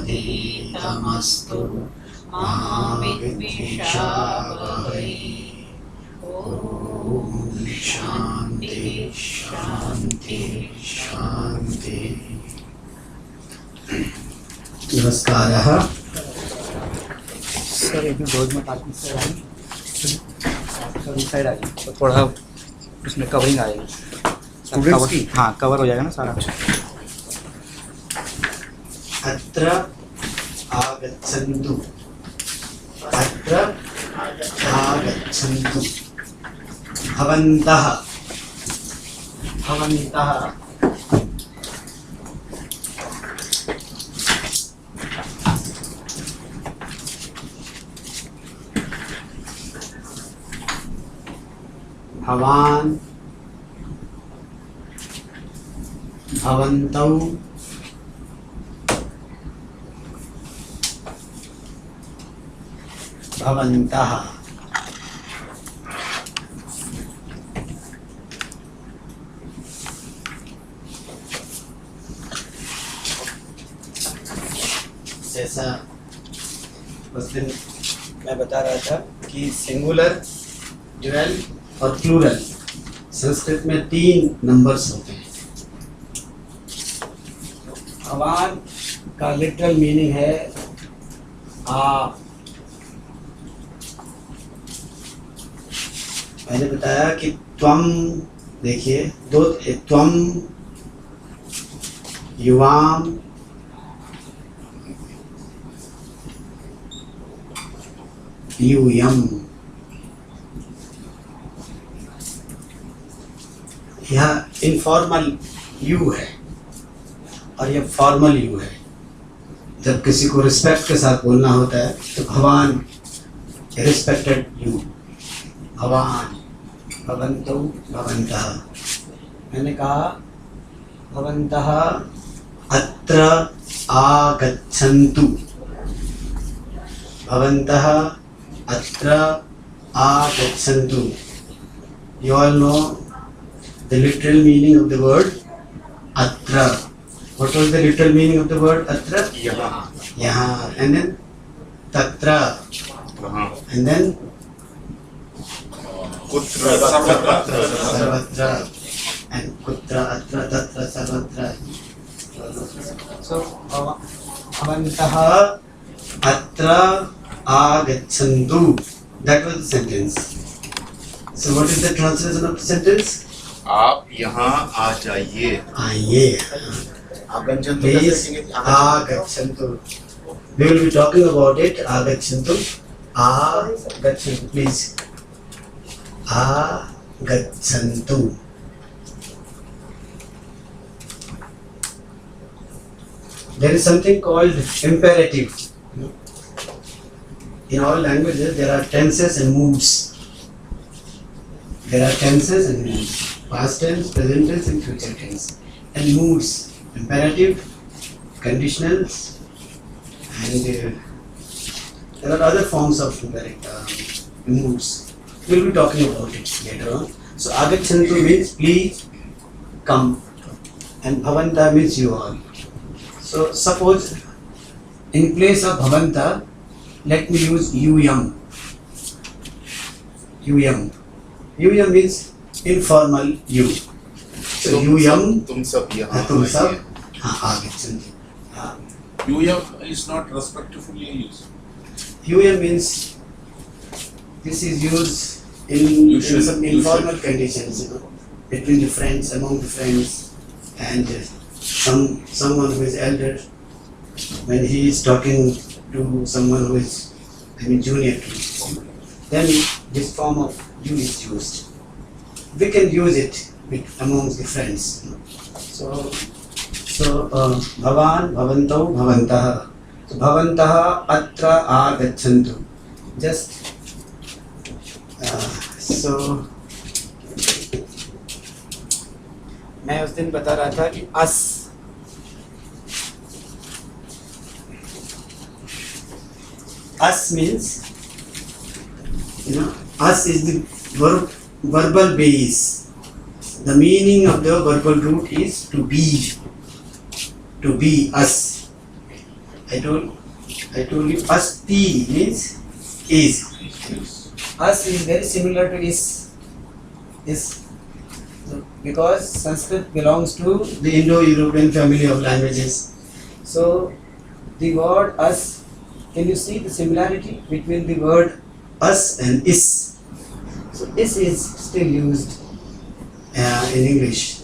तमस्तु मा विद्विषावहै। ओम शांति शांति शांति। नमस्कारः। सर एक रोज में पार्किंग साइड आ गई तो थोड़ा उसमें कवरिंग आएगी स्टूडेंट्स की। हाँ, कवर हो जाएगा ना सारा कुछ। अत्र आगच्छन्तु, अत्र आगच्छन्तु, भवन्तः भवन्तः। भवान् भवन्तौ भवन्तः। जैसा उस दिन मैं बता रहा था कि सिंगुलर, ड्यूअल और प्लूरल संस्कृत में 3 नंबर्स होते हैं। भगवान का लिटरल मीनिंग है आप। मैंने बताया कि त्वम, देखिए दो, त्वम, युवाम, यूयम। यह इनफॉर्मल यू है और यह फॉर्मल यू है। जब किसी को रिस्पेक्ट के साथ बोलना होता है तो भगवान, रिस्पेक्टेड यू, भवान, भवन्तौ भवन्तः। मैंने कहा भवन्तः अत्र आगच्छन्तु, भवन्तः अत्र आगच्छन्तु। You all know the literal meaning of the word atra. What was the literal meaning of the word atra? Yahan. And then tatra. And then kutra, sarvatra. And kutra, atra, tatra, sarvatra. So bhavantah atra agachantu. That was the sentence. So what is the translation of the sentence? आप यहाँ आ जाइए। आइए। Please agachantu. We will be talking about it. Agachantu. Agachantu. Please. Agachantu. There is something called imperative. In all languages, there are tenses and moods. There are tenses and moods. Past tense, present tense, and future tense. And moods, imperative, conditionals, and there are other forms of moods. We will be talking about it later on. So agachantu means please come, and bhavanta means you all. So suppose in place of bhavanta, let me use yum. Yum. Yum means informal you. So yum, तुम सब यहाँ तुम सब आइए। agachantu. UM is not respectfully used. Yum means this is used in some informal conditions, between the friends, among the friends, and someone who is elder, when he is talking to someone who is, junior to him, then this form of you is used. We can use it amongst the friends. So bhavan, bhavantau, bhavantah. So bhavantah atra agachantu. Just so मैं उस दिन बता रहा था कि us means, us is the verbal base. The meaning of the verbal root is to be us. I told you asti means is. As is very similar to is. Because Sanskrit belongs to the Indo-European family of languages. So the word as, can you see the similarity between the word us and is? So is still used in English.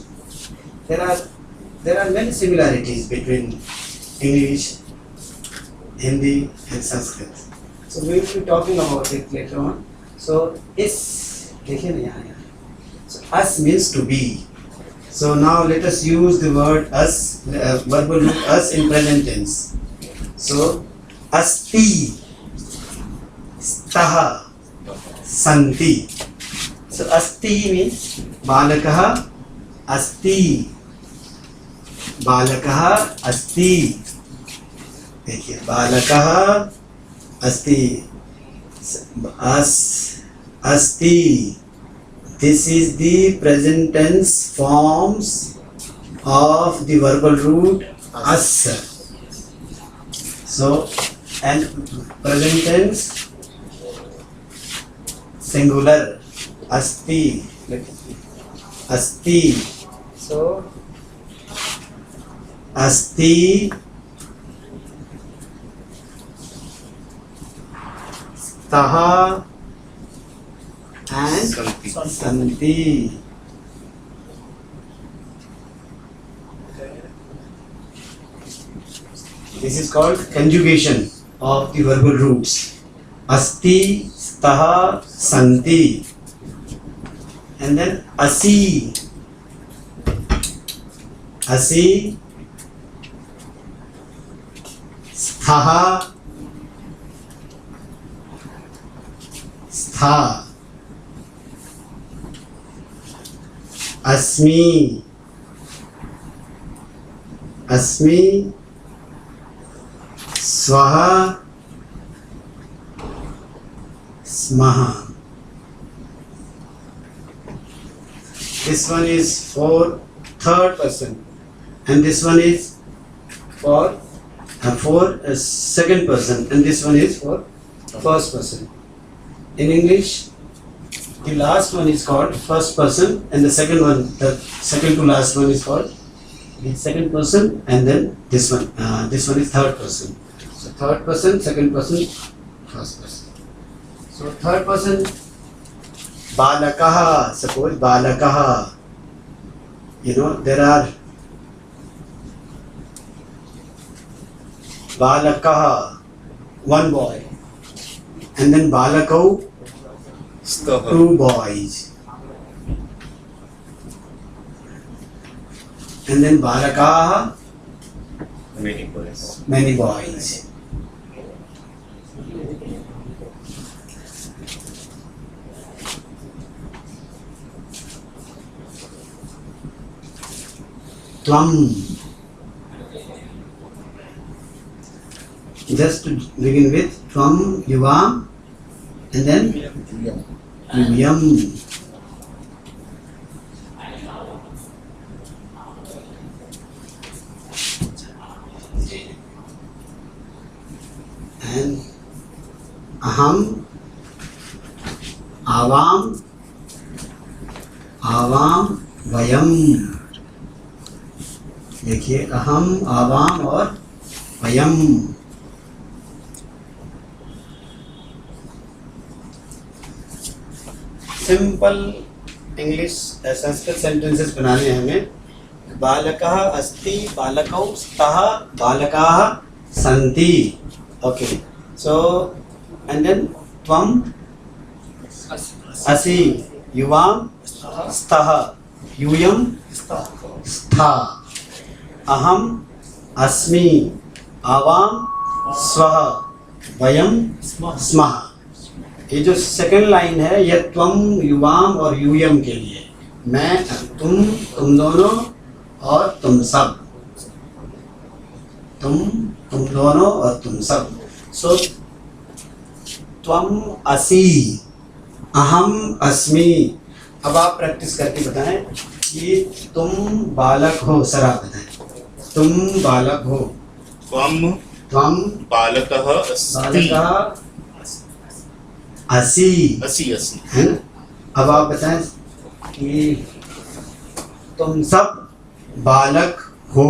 There are many similarities between English, Hindi and Sanskrit. So we will be talking about it later on. So is, देखिए ना यहाँ. So us means to be. So now let us use the word us, verbal root us in present tense. So asti, staha, santi. So asti means balakaha asti. बालकः अस्ति. देखिए बालकः अस्ति. अस्ति. This is the present tense forms of the verbal root as. So and present tense singular asti. Asti. So asti, staha and santi. This is called conjugation of the verbal roots. Asti, staha, santi. And then asi. Asi, stha, stha. Asmi, asmi, swaha, smaha. This one is for third person and this one is for second person and this one is for first person. In English, the last one is called first person and the second to last one is called the second person, and then this one is third person. So third person, second person, first person. So third person, balakaha, suppose balakaha. You know, there are balakaha, one boy, and then balakau, two boys, and then balakaha, many boys. Tvam. Just to begin with, tvam, yuvam, and then yum. And aham, avam, vayam. देखिए अहम, आवाम और वयम. Simple English Sanskrit sentences बनाने हैं हमें. बालकः अस्ति, बालकौ स्तः, बालकाः सन्ति. ओके, सो एंड देन त्वम असि, युवाम स्तः, यूयम स्था, अहम अस्मि, आवाम स्वः, वयम स्मः. ये जो सेकंड लाइन है यह त्वम, युवाम और यूयम के लिए. मैं, तुम दोनों और तुम सब. तुम दोनों और तुम सब. सो त्वम असि, अहम अस्मि. अब आप प्रैक्टिस करके बताएं कि तुम बालक हो. सर आप बताएं, तुम बालक हो. त्वं बालकः अस्ति बालकः असि, असि असि है ना। अब आप बताएं कि तुम सब बालक हो,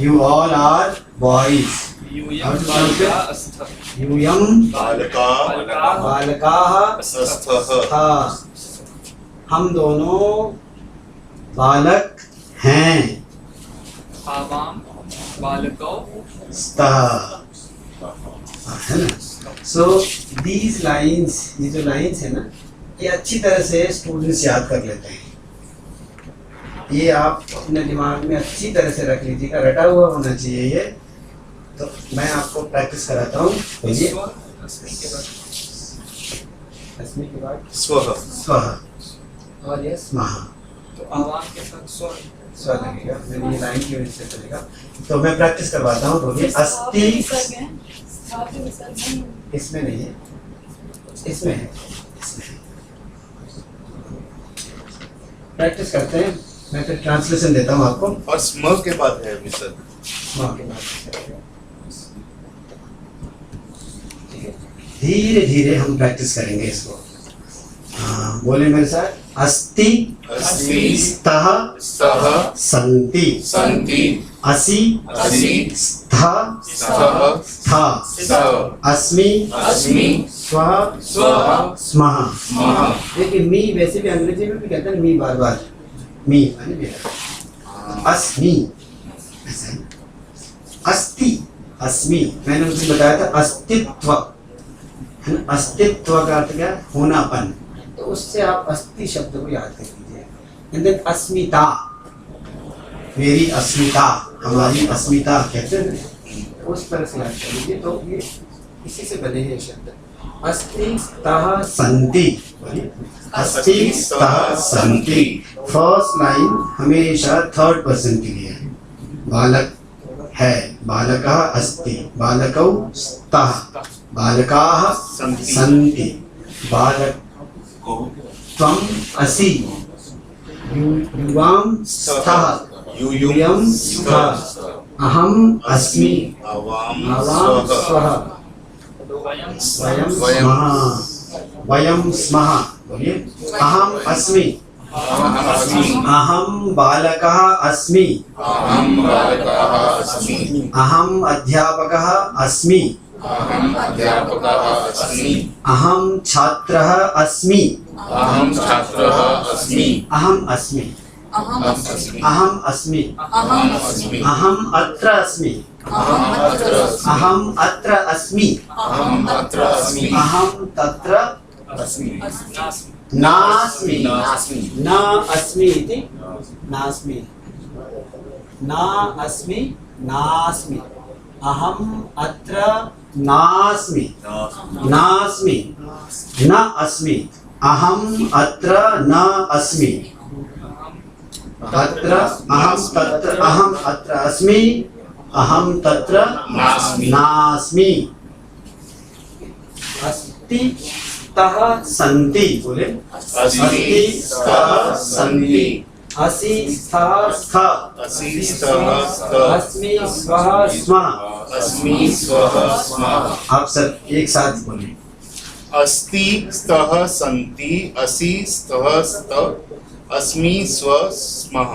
यू ऑल आर बॉयज, यूयं बालिका अस्थ यूयम बालका बालकाः अस्थः हम दोनों बालक हैं, आवां बालकौ स्तः, है ना। सो दीज लाइन्स, ये जो लाइन्स है ना, ये अच्छी तरह से स्टूडेंट्स याद कर लेते हैं। ये आप अपने दिमाग में अच्छी तरह से रख लीजिएगा, रटा हुआ होना चाहिए ये। तो मैं आपको प्रैक्टिस कराता हूँ। बोलिए अस्मि के बाद स्वः स्वः और ये स्मः, तो आवां के साथ स्व स्व लगेगा, मैंने ये लाइन की वजह से चलेगा। तो मैं प्रैक्टिस करवाता हूँ। बोलिए अस्ति, इसमें नहीं है, इसमें है, इसमें है। प्रैक्टिस करते हैं, मैं फिर ट्रांसलेशन देता हूँ आपको। और स्म के बाद है मिसर स्मः के बाद धीरे धीरे हम प्रैक्टिस करेंगे इसको। हाँ, बोले मेरे साथ। अस्ति अस्ति स्तः स्तः सन्ति सन्ति असि असि स्तः स्तः स्था स्तः अस्मि अस्मि स्वः स्वः स्मः। स्मः। देखिए मी वैसे भी अंग्रेजी में भी कहते हैं मी, बार बार मी माने मेरा। अस्मि ऐसा है। अस्ति अस्मि मैंने उसे बताया था अस्तित्व, है ना। अस्तित्व का अर्थ क्या है? होनापन। तो उससे आप अस्ति शब्द को याद कर लीजिए। एंड देन अस्मिता, मेरी अस्मिता, हमारी अस्मिता कहते हैं, उस तरह से याद कर लीजिए। तो ये इसी से बने हैं शब्द। अस्ति स्तः सन्ति, अस्ति स्तः सन्ति। फर्स्ट लाइन हमेशा थर्ड पर्सन के लिए है। बालक है, बालकः अस्ति, बालकौ स्तः, बालकाः सन्ति, बालक त्वं असि, युवां स्तः, यूयं स्तः, अहम् अस्मि, आवां स्वः, वयं वयं स्मः। बोलिए अहम् अस्मि, अहं बालकः अस्मि, अहं बालकः अस्मि, अहम् अध्यापकः अस्मि, अहं अध्यापकः अस्मि, अहं छात्रः अस्मि, अहं छात्रः अस्मि, अहम् अस्मि, अहं अस्मि, अहम् अस्मि, अहं अस्मि, अहम् अत्र अस्मि, अहं अत्र अस्मि, अहम् अत्र अस्मि, अहं अत्र अस्मि, अहं तत्र अस्मि, नास्मि, नास्मि, न अस्मि इति नास्मि, न अस्मि नास्मि, अहम् अत्र नास्मि, नास्मि, न अस्मि, अहम् अत्र न अस्मि, तत्र अहं तत्र अहम् अत्र अस्मि, अहं तत्र नास्मि, नास्मि। अस्ति स्तः सन्ति, बोले अस्ति स्तः सन्ति, असि स्तः स्थ, असि स्तः स्तः, अस्मि स्वः स्मः। अस्मि स्वः स्मः। आप सब एक साथ बोले अस्ति स्तः सन्ति, असि स्तः स्तः, अस्मि स्वः स्मः।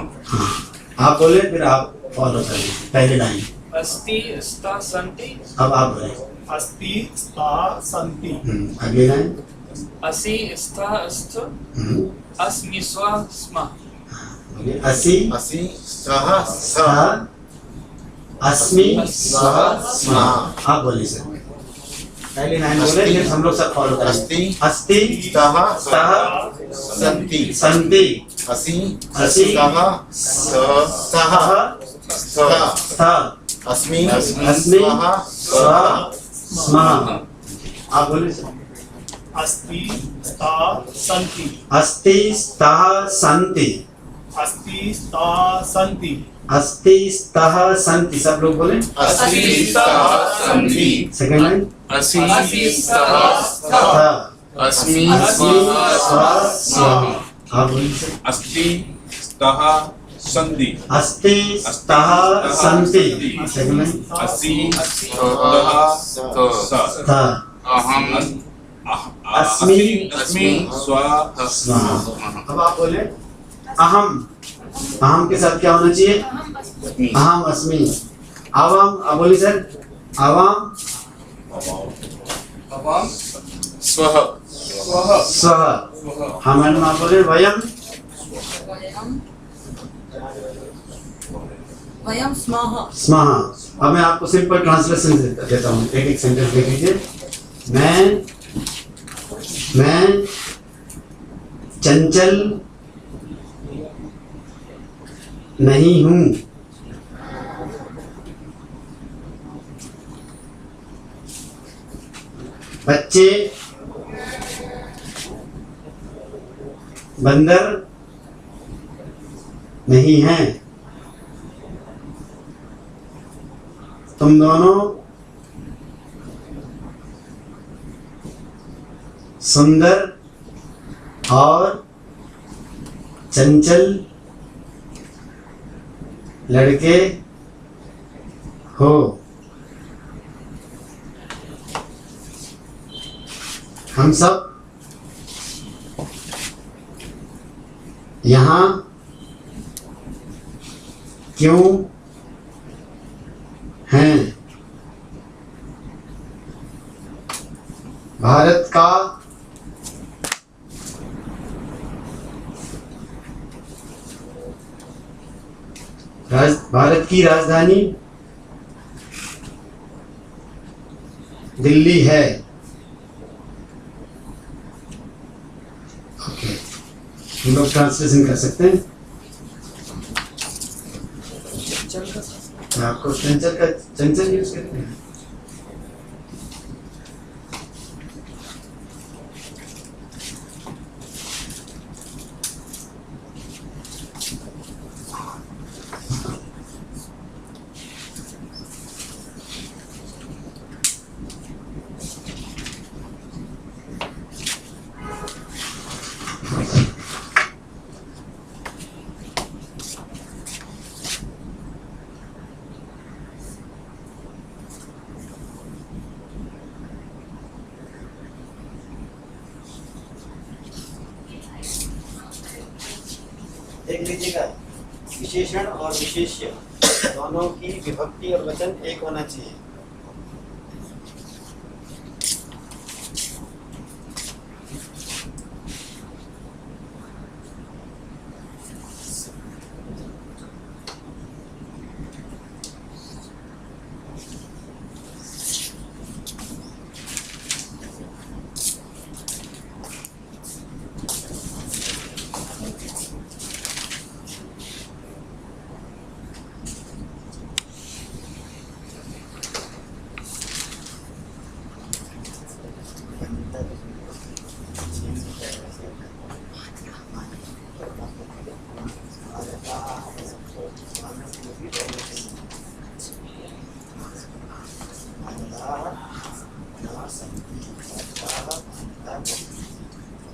आप बोले, फिर आप फॉलो करें पहले लाइन। अस्ति स्तः सन्ति, अब आप बोले अस्ति स्तः सन्ति, अगली लाइन। असि स्तः स्थ, अस्मि स्वः स्मः। बोलिए असि असि स्तः स्तः, अस्मि स्वः स्मः। आप बोलिए सर पहली लाइन बोले, फिर हम लोग सब फॉलो करें। अस्ति स्तः स्तः सन्ति, सन्ति, असि असि स्तः स्तः स्तः, स्थ, अस्मि अस्मि स्वः स्वः स्मः। आप बोलिए सर अस्ति स्तः सन्ति, अस्ति स्तः सन्ति, अस्ति स्तः सन्ति, अस्ति स्तः सन्ति। सब लोग बोले अस्ति स्तः सन्ति, सेकंड लाइन। असि स्तः स्थ, अस्मि अस्मि स्वः स्वः स्मः। आप बोलिए सर अस्ति स्तः संधि अस्ति स्तः सन्ति सेकंड लाइन असि स्तः स्त स्त अहम् अस्मि अस्मि स्व स्मः। अब आप बोले अहम, अहम के साथ क्या होना चाहिए? अहम अस्मि। आवाम, आप बोलिए सर आवाम स्वः स्वः। हाँ मैडम आप बोले वयम वयं स्मः। स्मः। अब मैं आपको सिंपल ट्रांसलेशन देता हूँ, एक एक सेंटेंस लिख लीजिए। मैं चंचल नहीं हूँ। बच्चे बंदर नहीं हैं। तुम दोनों सुंदर और चंचल लड़के हो। हम सब यहाँ क्यों हैं? भारत का भारत की राजधानी दिल्ली है। ओके, हम लोग ट्रांसलेशन कर सकते हैं। आपको चंचल यूज करते हैं। देख लीजिएगा, विशेषण और विशेष्य दोनों की विभक्ति और वचन एक होना चाहिए।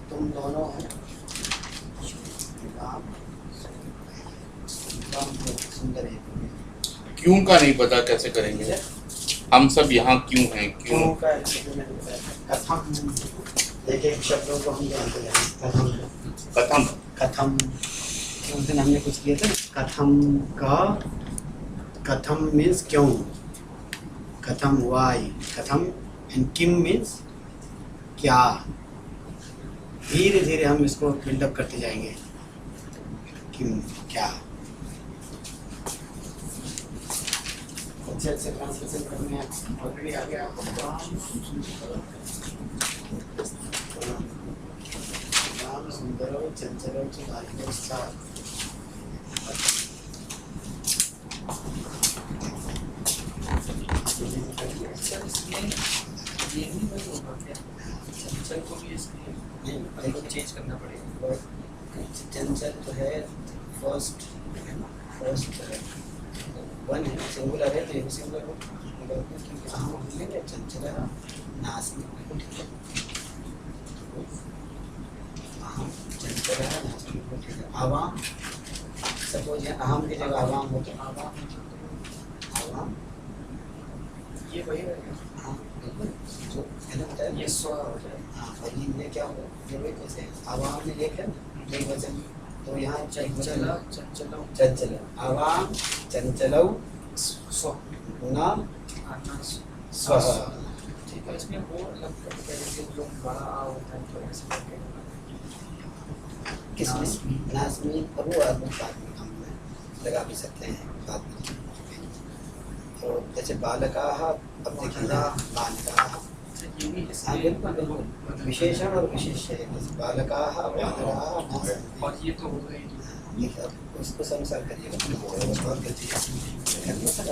तुम दोनों सुंदर है। क्यों का नहीं पता, कैसे करेंगे? हम सब यहाँ क्यों हैं? क्यों? कथम, एक एक शब्दों को हम जानते हैं। कथम कथम कथम उस दिन हमने कुछ किया था। कथम का कथम मीन्स क्यों, कथम वाई, कथम एंड किम मीन्स क्या। धीरे धीरे हम इसको बिल्डअप करते जाएंगे। किम क्या, अच्छे अच्छे ट्रांसलेशन करने ऑलरेडी आ गया आपको। राम सुंदरो चंचलो चुनारियो सा। ये नहीं होगा क्या? चंचल को भी इसलिए नहीं को चेंज करना पड़ेगा। चंचल तो है फर्स्ट वन है, सिंगुलर है तो ये सिंगुलर हो। क्योंकि हम बोलेंगे चंचल नासनी को, ठीक है। हम चंचल नासनी को, ठीक है। आवाम सपोज यहाँ अहम की जगह आवाम हो तो आवाम ये वही रहेगा। हाँ बिल्कुल जो मैंने बताया ये स्व हो जाएगा। हाँ और ये क्या हो जब एक जैसे आवाम में एक है ना एक वचन तो यहाँ चंचला चंचलो चंचल आवाम चंचलौ स्व न आना स्व ठीक है। इसमें वो अलग करके जैसे लोग बड़ा आ होता है तो ऐसे करके किसमें नाज़मी और वो आदमी बाद में हम लगा भी सकते हैं बाद में तो जैसे बालकाः अब देखिए ना बालकाः ये भी हाँ बिल्कुल बिल्कुल विशेषण और विशेष्य है जैसे बालकाः बालराः न और ये तो हो गई। ये सब उसको अनुसार करिएगा बहुत गलती करनी सर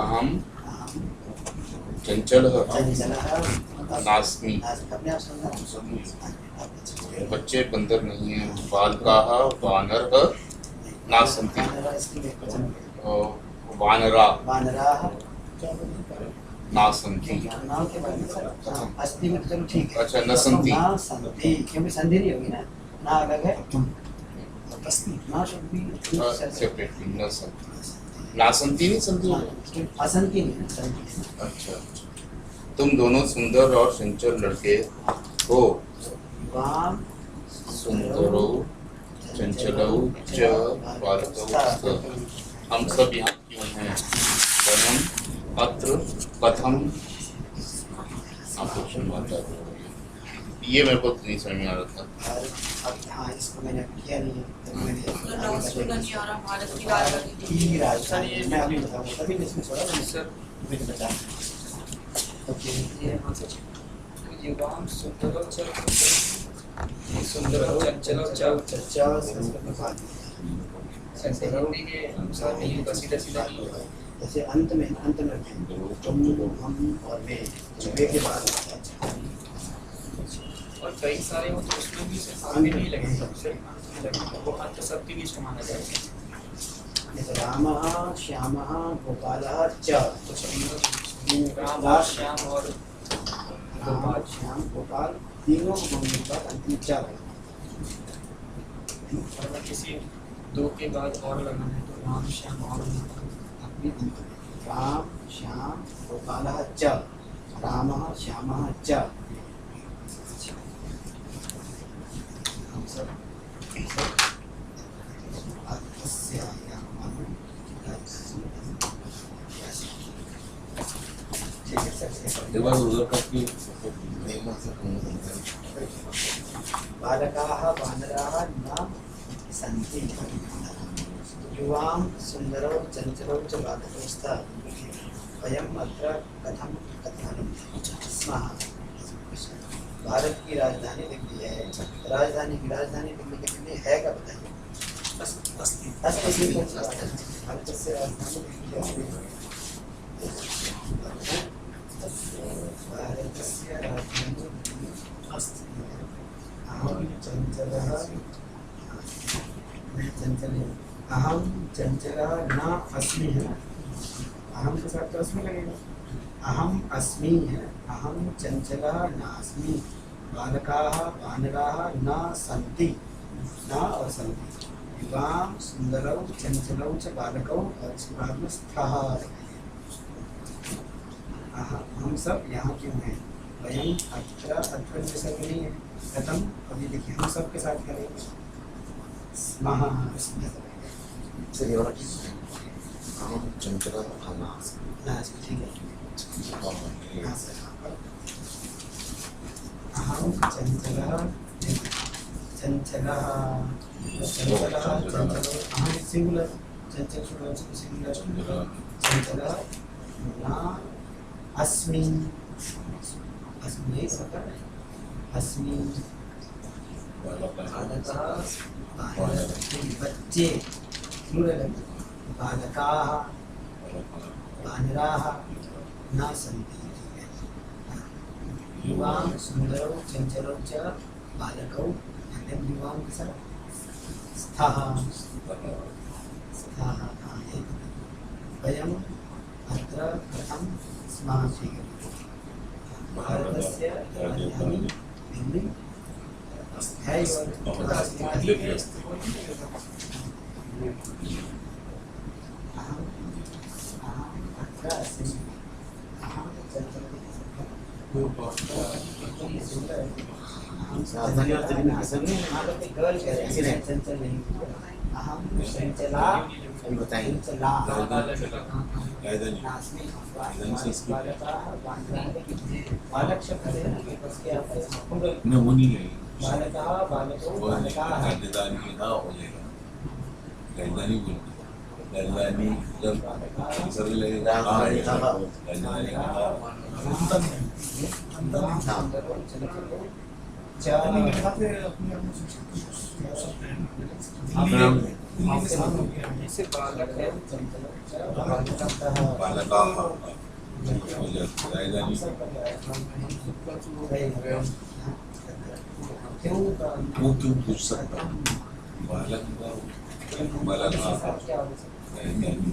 अहम चंचल नास्मि। अपने आप सुनना बच्चे बंदर नहीं है। बालकाः वानर ना संति। वानरा बानराः ना संति। नाम के बाद में सर अस्ति में तो चलो ठीक है अच्छा न संति। ना संति क्योंकि संधि नहीं होगी ना अलग है अस्ति ना शब्द भी सेपरेटली न संति। ना संति नहीं संति। असंति नहीं संति अच्छा तुम दोनों सुंदर और चंचल लड़के हो। वाम सुंदरो चंचलौ च बालकौ स्त। हम सब यहाँ क्यों हैं? वयम अत्र कथम। आप क्वेश्चन मारता है ये मेरे को नहीं समझ में आ रहा था। और अब हाँ इसको मैंने किया नहीं है तो मैंने भारत की राजधानी की राजधानी मैं अभी बताऊंगा तभी इसमें थोड़ा सर मुझे बता ओके ये यहाँ से युवाम सुंदरो सुंदरो चंचलो चर्चा संस्कृत में बात ऐसे हिंदी के अनुसार नहीं होगा सीधा सीधा नहीं होगा। जैसे अंत में तुम हम और वे वे के बाद और कई सारे हो तो उसमें भी सिर्फ आगे नहीं लगेगा सिर्फ अंत में लगेगा वो अंत सबके बीच में माना जाएगा। जैसे रामः श्यामः गोपालः च तो सभी राम श्याम और राम श्याम गोपाल तीनों को बोलने के बाद अंतिम च अगर किसी दो के बाद और लगाना है तो राम श्याम और अपनी राम श्याम गोपालः च रामः श्यामः च हम सब बालकाः वानराः न सन्ति युवां सुन्दरौ चञ्चलौ च बालकौ स्तः वयम् अत्र कथं स्मः। भारत की राजधानी दिल्ली है राजधानी दिल्ली के लिए है क्या बताइए? भारत से राजधानी दिल्ली है। भारतस्य राजधानी अस्ति। अहं चञ्चलः अहं चञ्चलः न अस्मि है अहम के साथ तो अस्मि लगेगा। अहम अस्मि है अहम चञ्चलः नास्मि। बालकाः वानराः न सन्ति न और सन्ति। युवां सुन्दरौ चञ्चलौ च बालकौ और इसके बाद में स्थः। हम सब यहाँ क्यों हैं? वयम अत्र जैसा कि नहीं है कथम अभी देखिए हम सब के साथ करेंगे स्मः सर ये वाला हम चंचला खाना ठीक है हाँ सर अहम चंचलः चंचलः अहम सिंगुलर चंचल सिंगुलर चंचलः न अस्मि अस्मि अस्मि बच्चे बालकाः वानराः न सन्ति। युवां सुन्दरौ चञ्चलौ च बालकौ युवां के साथ स्थः वयम् अत्र कथं स्मः। भारतस्य राजधानी दिल्ली सावधानी और जल्दी में आसन में गर्ल कह रहे हैं ऐसे नहीं चंचल नहीं अहम चंचला अभी बताइए चंचला राजधानी नास्मि राजधानी संस्कृत बालक शब्द है ना उसके आप न वो नहीं है बालका बालको वो बालका राजधानी ना हो जाएगा राजधानी बोलते राजधानी जब सरल लगेगा राजधानी का राजधानी का जैसे बालक है बालका हो जाता राजधानी वो क्यों पूछ सकता हूँ बालक का बालका राजधानी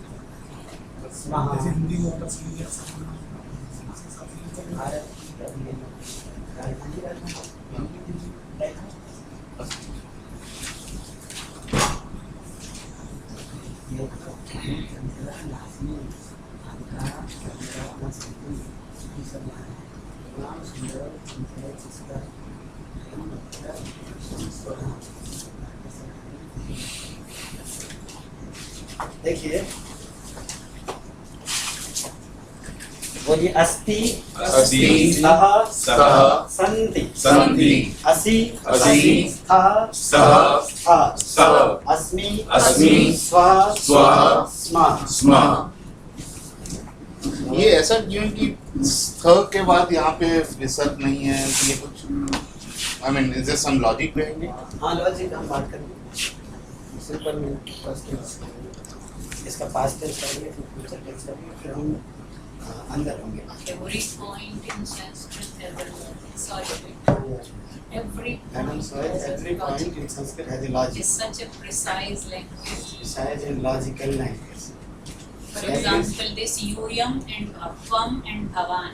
देखिए बोलिए अस्ति अस्ति स्तः स्तः सन्ति सन्ति असि असि स्तः स्तः स्तः स्तः अस्मि अस्मि स्वः स्वः स्मः स्मः। ये ऐसा क्यों कि स्थ के बाद यहाँ पे विसर्ग नहीं है, ये कुछ I mean is there some logic behind it? हाँ लॉजिक हम बात करेंगे सिंपल में फर्स्ट टेंस इसका पास्ट टेंस करेंगे फिर फ्यूचर टेंस करेंगे फिर हम अंदर होंगे Every point in Sanskrit has a logic. Sorry. Every Madam, sorry, every point in Sanskrit has a logic. is such a precise language. Besides a logical language. For example, this yuyam and bhavam and bhavan.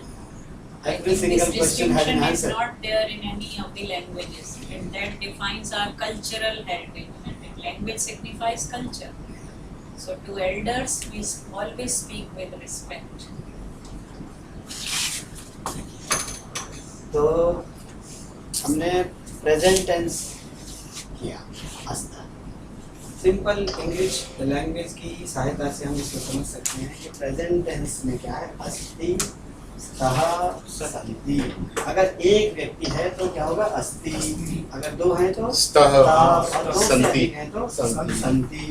I Every think single this question has an distinction is answer. not there in any of the languages, and that defines our cultural heritage. And language signifies culture. So to elders, we always speak with respect. तो हमने present tense किया अस्ता simple English language की सहायता से हम इसको समझ सकते हैं कि प्रेजेंट टेंस में क्या है अस्ति स्तः सन्ति। अगर एक व्यक्ति है तो क्या होगा अस्ति, अगर दो हैं तो स्तः और दो से सन्ति अधिक हैं तो सन्ति।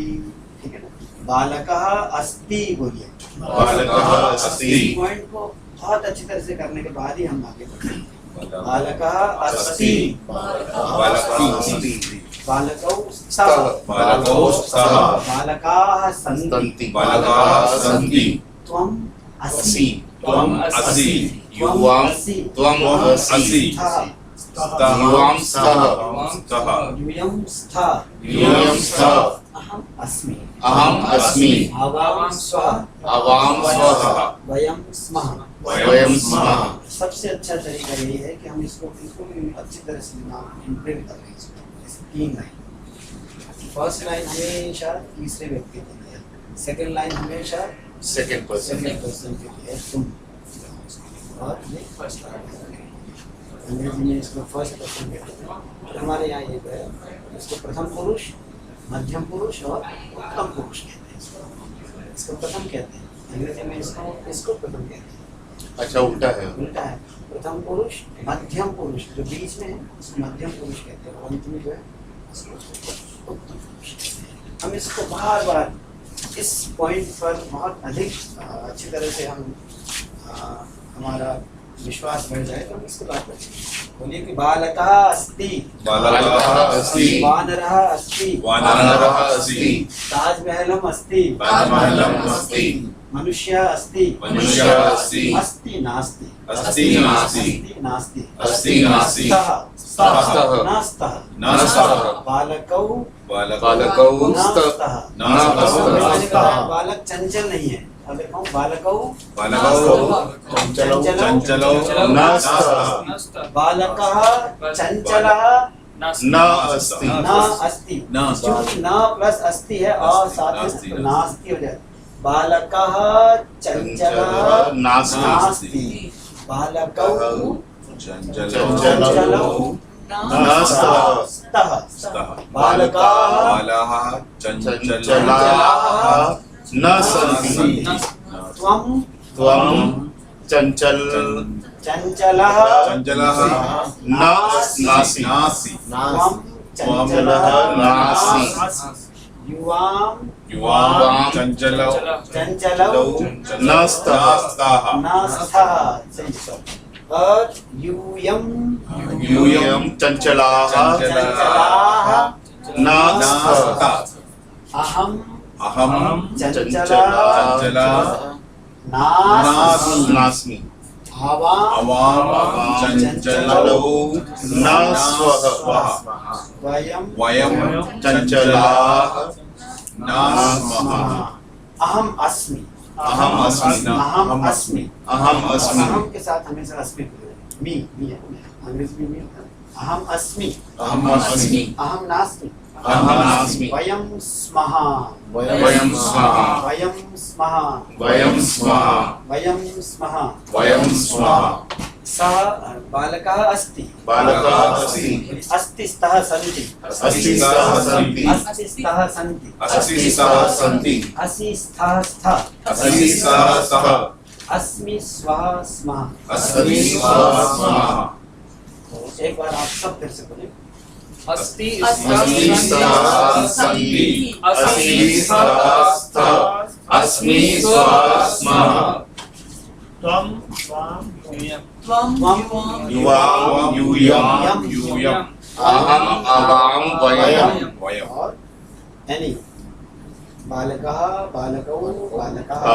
ठीक है ना। बालकः अस्ति बोलिए। बालकः अस्ति। इस पॉइंट को बहुत अच्छी तरह से करने के बाद ही हम आगे बढ़ेंगे। बालकः अस्ति बालकौ स्तः बालकौ स्तः बालकाः सन्ति बालकाः सन्ति त्वम् असि असि त्वम् असि युवां त्वम् असि युवां स्तः यूयं स्तः यूयं स्तः अहम् अस्मि अहम् अस्मि आवां स्वः आवां स्वः वयं स्मः वयं स्मः। सबसे अच्छा तरीका यही है कि हम इसको अच्छी तरह से इम्प्रिंट कर रहे हैं इसको। तीन लाइन, फर्स्ट लाइन हमेशा तीसरे व्यक्ति के लिए, सेकंड लाइन हमेशा सेकंड पर्सन सेकंड पर्सन के लिए तुम, और ये फर्स्ट लाइन अंग्रेजी में इसको फर्स्ट पर्सन कहते हैं। और हमारे यहाँ ये है इसको प्रथम पुरुष, मध्यम पुरुष और उत्तम पुरुष कहते हैं। इसको प्रथम कहते हैं अंग्रेजी में, इसको प्रथम कहते हैं। अच्छा उल्टा है। उल्टा है, प्रथम पुरुष मध्यम पुरुष जो बीच में है उसको मध्यम पुरुष कहते हैं, और अंत में जो है उसको उत्तम पुरुष कहते हैं। हम इसको बार बार इस पॉइंट पर बहुत अधिक अच्छी तरह से हम हमारा विश्वास बढ़ जाए तो हम इसको बात करें। बोलिए कि बालकः अस्ति बालकः अस्ति वानरः अस्ति वानरः अस्ति ताजमहलम् अस्ति ताजमहलम् अस्ति मनुष्य अस्ति मनुष्यः अस्ति अस्ति नास्ति अस्ति नास्ति नास्ति अस्ति नास्ति स्तः स्तः नास्तः नास्तः बालकौ बालकौ स्तः नास्तः बालक चंचल नहीं है। अगर कहूँ बालकौ चंचलौ नास्तः बालकः चंचलः न अस्ति न अस्ति न चूंकि न प्लस अस्ति है और साथ नास्ति, में तो नास्ति हो जाए बालकः चंचलः नास्ति नास्ति बालकौ चञ्चलौ स्तः स्तः बालकाः बालाः चञ्चलाः न सन्ति त्वं त्वं चञ्चल चञ्चलः चञ्चलः न नासि त्वं त्वं चञ्चलः नासि युवां युवां चञ्चलौ चञ्चलौ न स्तः न स्तः सही सर और यूयं यूयं चञ्चलाः चञ्चलाः न स्तः अहं अहं चञ्चलः चञ्चलः नास्मि नास्मि आवां अवां चञ्चलौ न स्वः वयं चञ्चलाः न स्मः अहम अस्मि अहम् अस्मि अहम अस्मि अहम् अस्मि अहम के साथ हमेशा अस्मि मी है अंग्रेजी में मी होता है अहम अस्मि अहम् अस्मि अहम नास्मि अहं नास्मि वयं स्मः वयं स्मः वयं स्मः वयं स्मः वयं स्मः वयं स्मः सः बालकः अस्ति बालकः अस्ति अस्ति स्तः सन्ति अस्ति स्तः सन्ति अस्ति स्तः सन्ति अस्ति स्तः सन्ति असि स्तः स्तः अस्ति स्तः स्तः अस्मि स्वः स्मः अस्मि स्वः स्मः एक बार आप सब फिर से बोले अस्ति अस्मि स्तः सन्ति अस्मि स्तः स्तः अस्मि स्वः स्मः त्वं त्वां यूयं त्वं युवां यूयं यूयम् अहम् अवां वयम् वयम् और एनी बालकः बालकौ बालकः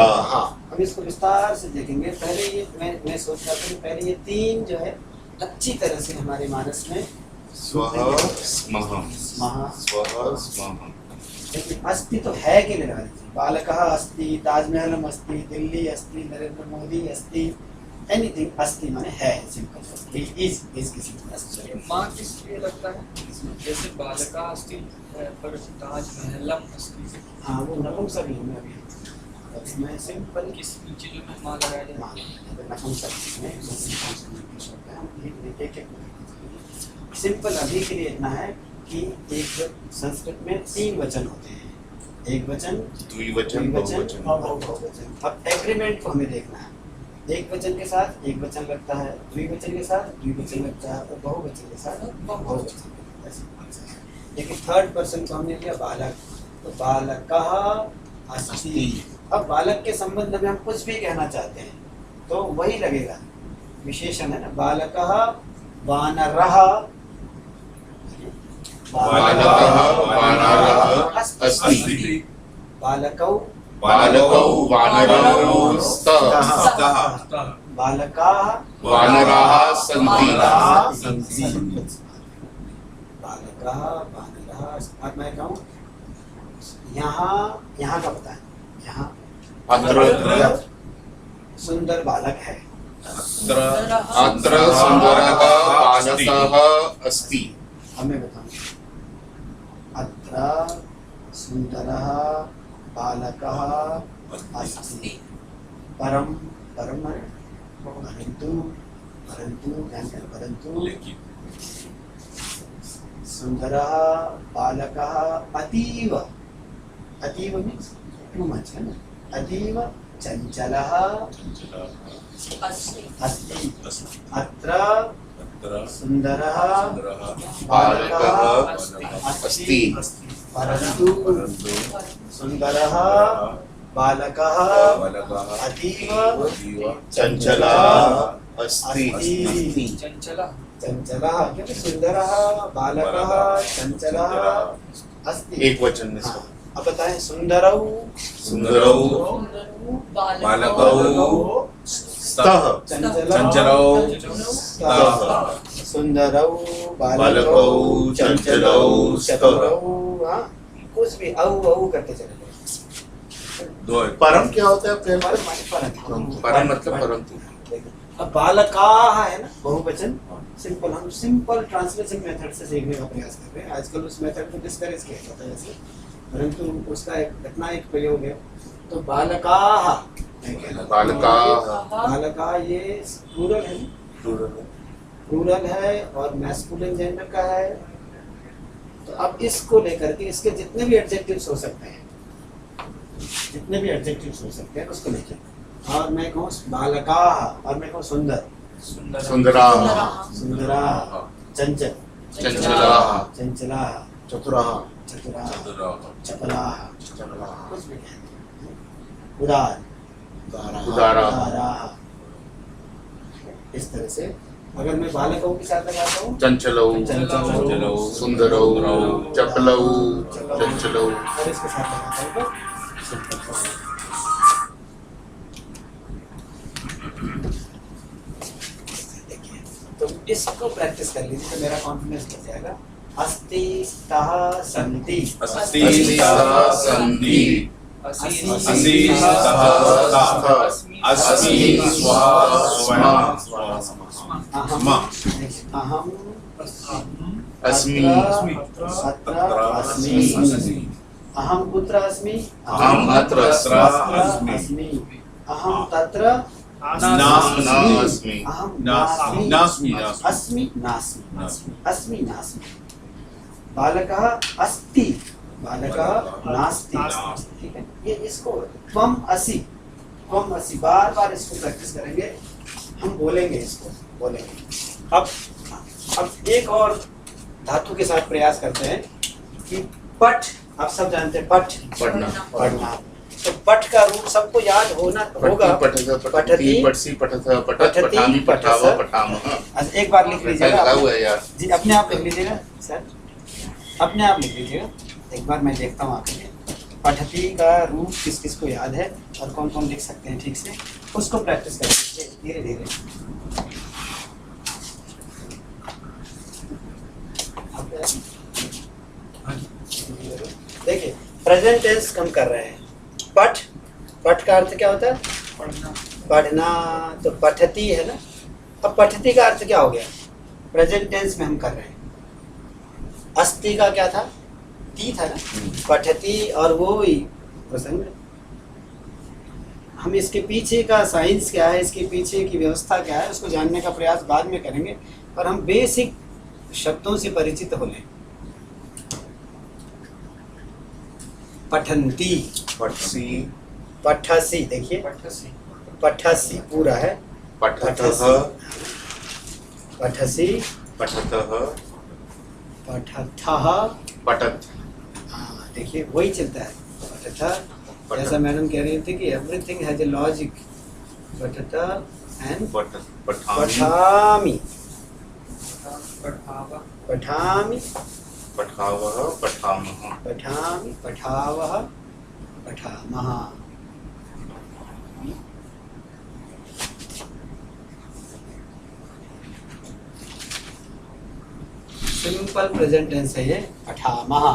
हम इसको विस्तार से देखेंगे पहले ये मैं सोच रहा था कि पहले ये तीन जो है अच्छी तरह से हमारे मानस में स्वः स्मः महा स्वः स्मः लेकिन अस्ति तो है कि नहीं थी बालकः अस्ति ताजमहलम अस्ति दिल्ली अस्ति नरेंद्र मोदी अस्ति एनीथिंग अस्ति माने है सिंपल इज किसी अस्ति माँ किस लिए लगता है जैसे बालका अस्ति पर ताजमहलम अस्ति हाँ वो नपुंसक है मैं अभी मैं सिंपल किस चीजों में माँ लगाया जाए नपुंसक में एक सिंपल अभी के लिए इतना है कि एक संस्कृत में तीन वचन होते हैं एक वचन द्विवचन बहुवचन बहुवचन अब एग्रीमेंट को हमें देखना है एक वचन के साथ एक वचन लगता है द्विवचन के साथ द्विवचन लगता है और बहुवचन के साथ बहुवचन लगता है लेकिन थर्ड पर्सन को हमने लिया बालक तो बालकः अस्ति अब बालक के संबंध में हम कुछ भी कहना चाहते हैं तो वही लगेगा विशेषण है ना बालकः वानरः बालकः वानरः अस्ति बालकौ बालकौ वानरौ स्तः बालकाः वानराः सन्ति बालकाः वानराः अब मैं कहूँ यहाँ का पता है यहाँ अत्र सुंदर बालक है अत्र सुन्दरः बालकः अस्ति अब मैं बताऊँ अत्र सुंदरः बालकः अस्ति परम परम परंतु परंतु परंतु लेकिन सुंदरः बालकः अतीव अतीव मीन्स टू मच है ना अतीव चंचलः अस्ति अत्र सुंदरः बालकः अस्ति परंतु सुंदरः बालकः अतीव चञ्चलः अस्ति चंचला चंचलः क्योंकि सुंदरः बालकः चंचलः अस्ति एक वचन में हाँ, अब बताएं सुंदरौ सुन्दरौ बालकौ स्तः चञ्चलौ स्तः सुंदरौ बालकौ चंचलौ स्तरौ हाँ कुछ भी औ औ करते चले दो परम क्या होता है परम माने परंतु परम मतलब परंतु अब बालकाः है ना बहुवचन, सिंपल, हम सिंपल ट्रांसलेशन मेथड से सीखने का प्रयास कर रहे हैं। आजकल उस मेथड को डिस्करेज किया जाता है वैसे, परंतु उसका इतना एक प्रयोग है। तो बालकाः, बालका ये प्लूरल है, प्लूरल है और मैस्कुलिन जेंडर का है। तो अब इसको लेकर के इसके जितने भी एडजेक्टिव्स हो सकते हैं, जितने भी एडजेक्टिव्स हो सकते हैं उसको लेकर, और मैं कहूँ बालकाः, और मैं कहूँ सुंदर, सुंदराः, सुंदराः, चंचल, चंचलाः, चंचलाः, चतुराः, चतुराः, चतुराः, चपलाः, कुछ भी कहें, उदार, उदाराः, उदाराः। इस तरह से अगर मैं बालकों के साथ लगाता हूँ, चंचलौ, चंचलौ, सुंदरौ, चपलौ, चंचलौ। और इसके साथ लगाता हूँ तो इसको प्रैक्टिस कर लीजिए तो मेरा कॉन्फिडेंस बढ़ जाएगा। अस्ति, स्तः, सन्ति, अस्ति, स्तः, सन्ति, अस्ति, स्तः, अस्मि, स्वा, स्वः, स्म, अहम, अस्मि, अत्र अस्मि, अहम कुत्र अस्मि, अहम् अत्र अस्मि, अहम तत्र नास्मि, अहम नास्मि, नास्मि, नास्मि, अस्मि नास्मि, नास्मि, अस्मि नास्मि। बालकः अस्ति, बालकः नास्ति, ठीक है। ये इसको त्वम असि, त्वम असि, बार बार इसको प्रैक्टिस करेंगे, हम बोलेंगे, इसको बोलेंगे। अब एक और धातु के साथ प्रयास करते हैं कि पठ, आप सब जानते हैं पठ, पढ़ना, पढ़ना। तो पठ का रूप सबको याद होना होगा। पठति, पठसि, पठथ, पठत, पठामि, पठावः, पठामः। एक बार लिख लीजिएगा लगा हुआ है यार। जी, अपने आप लिख लीजिएगा सर, अपने आप लिख लीजिएगा। एक बार मैं देखता हूँ आपके लिए पठती का रूप किस किस को याद है और कौन कौन लिख सकते हैं ठीक से, उसको प्रैक्टिस कर लीजिए धीरे धीरे। देखिए प्रेजेंट टेंस कम कर रहे हैं। पठ, पठ का अर्थ क्या होता है? पढ़ना, पढ़ना। तो पठती है ना। अब पठती का अर्थ क्या हो गया? प्रेजेंट टेंस में हम कर रहे हैं। अस्ति का क्या था? ती था ना। पठती और वो ही प्रसंग। हम इसके पीछे का साइंस क्या है, इसके पीछे की व्यवस्था क्या है, उसको जानने का प्रयास बाद में करेंगे, पर हम बेसिक शब्दों से परिचित हो लें। पठंती, पठसी, पठसी, देखिए पठसी, पठसी पूरा है। पठतः, पठसी, पठतः, पठथः, पठत, हाँ देखिए वही चलता है। पठथ, जैसा मैडम कह रही थी कि एवरीथिंग हैज ए लॉजिक। पठथ एंड पठत, पठामि, पठामि, पठावा, पठामि, पठावः, पठामः। पठामि, पठावः, पठामः। सिंपल प्रेजेंट टेंस है ये। पठामः,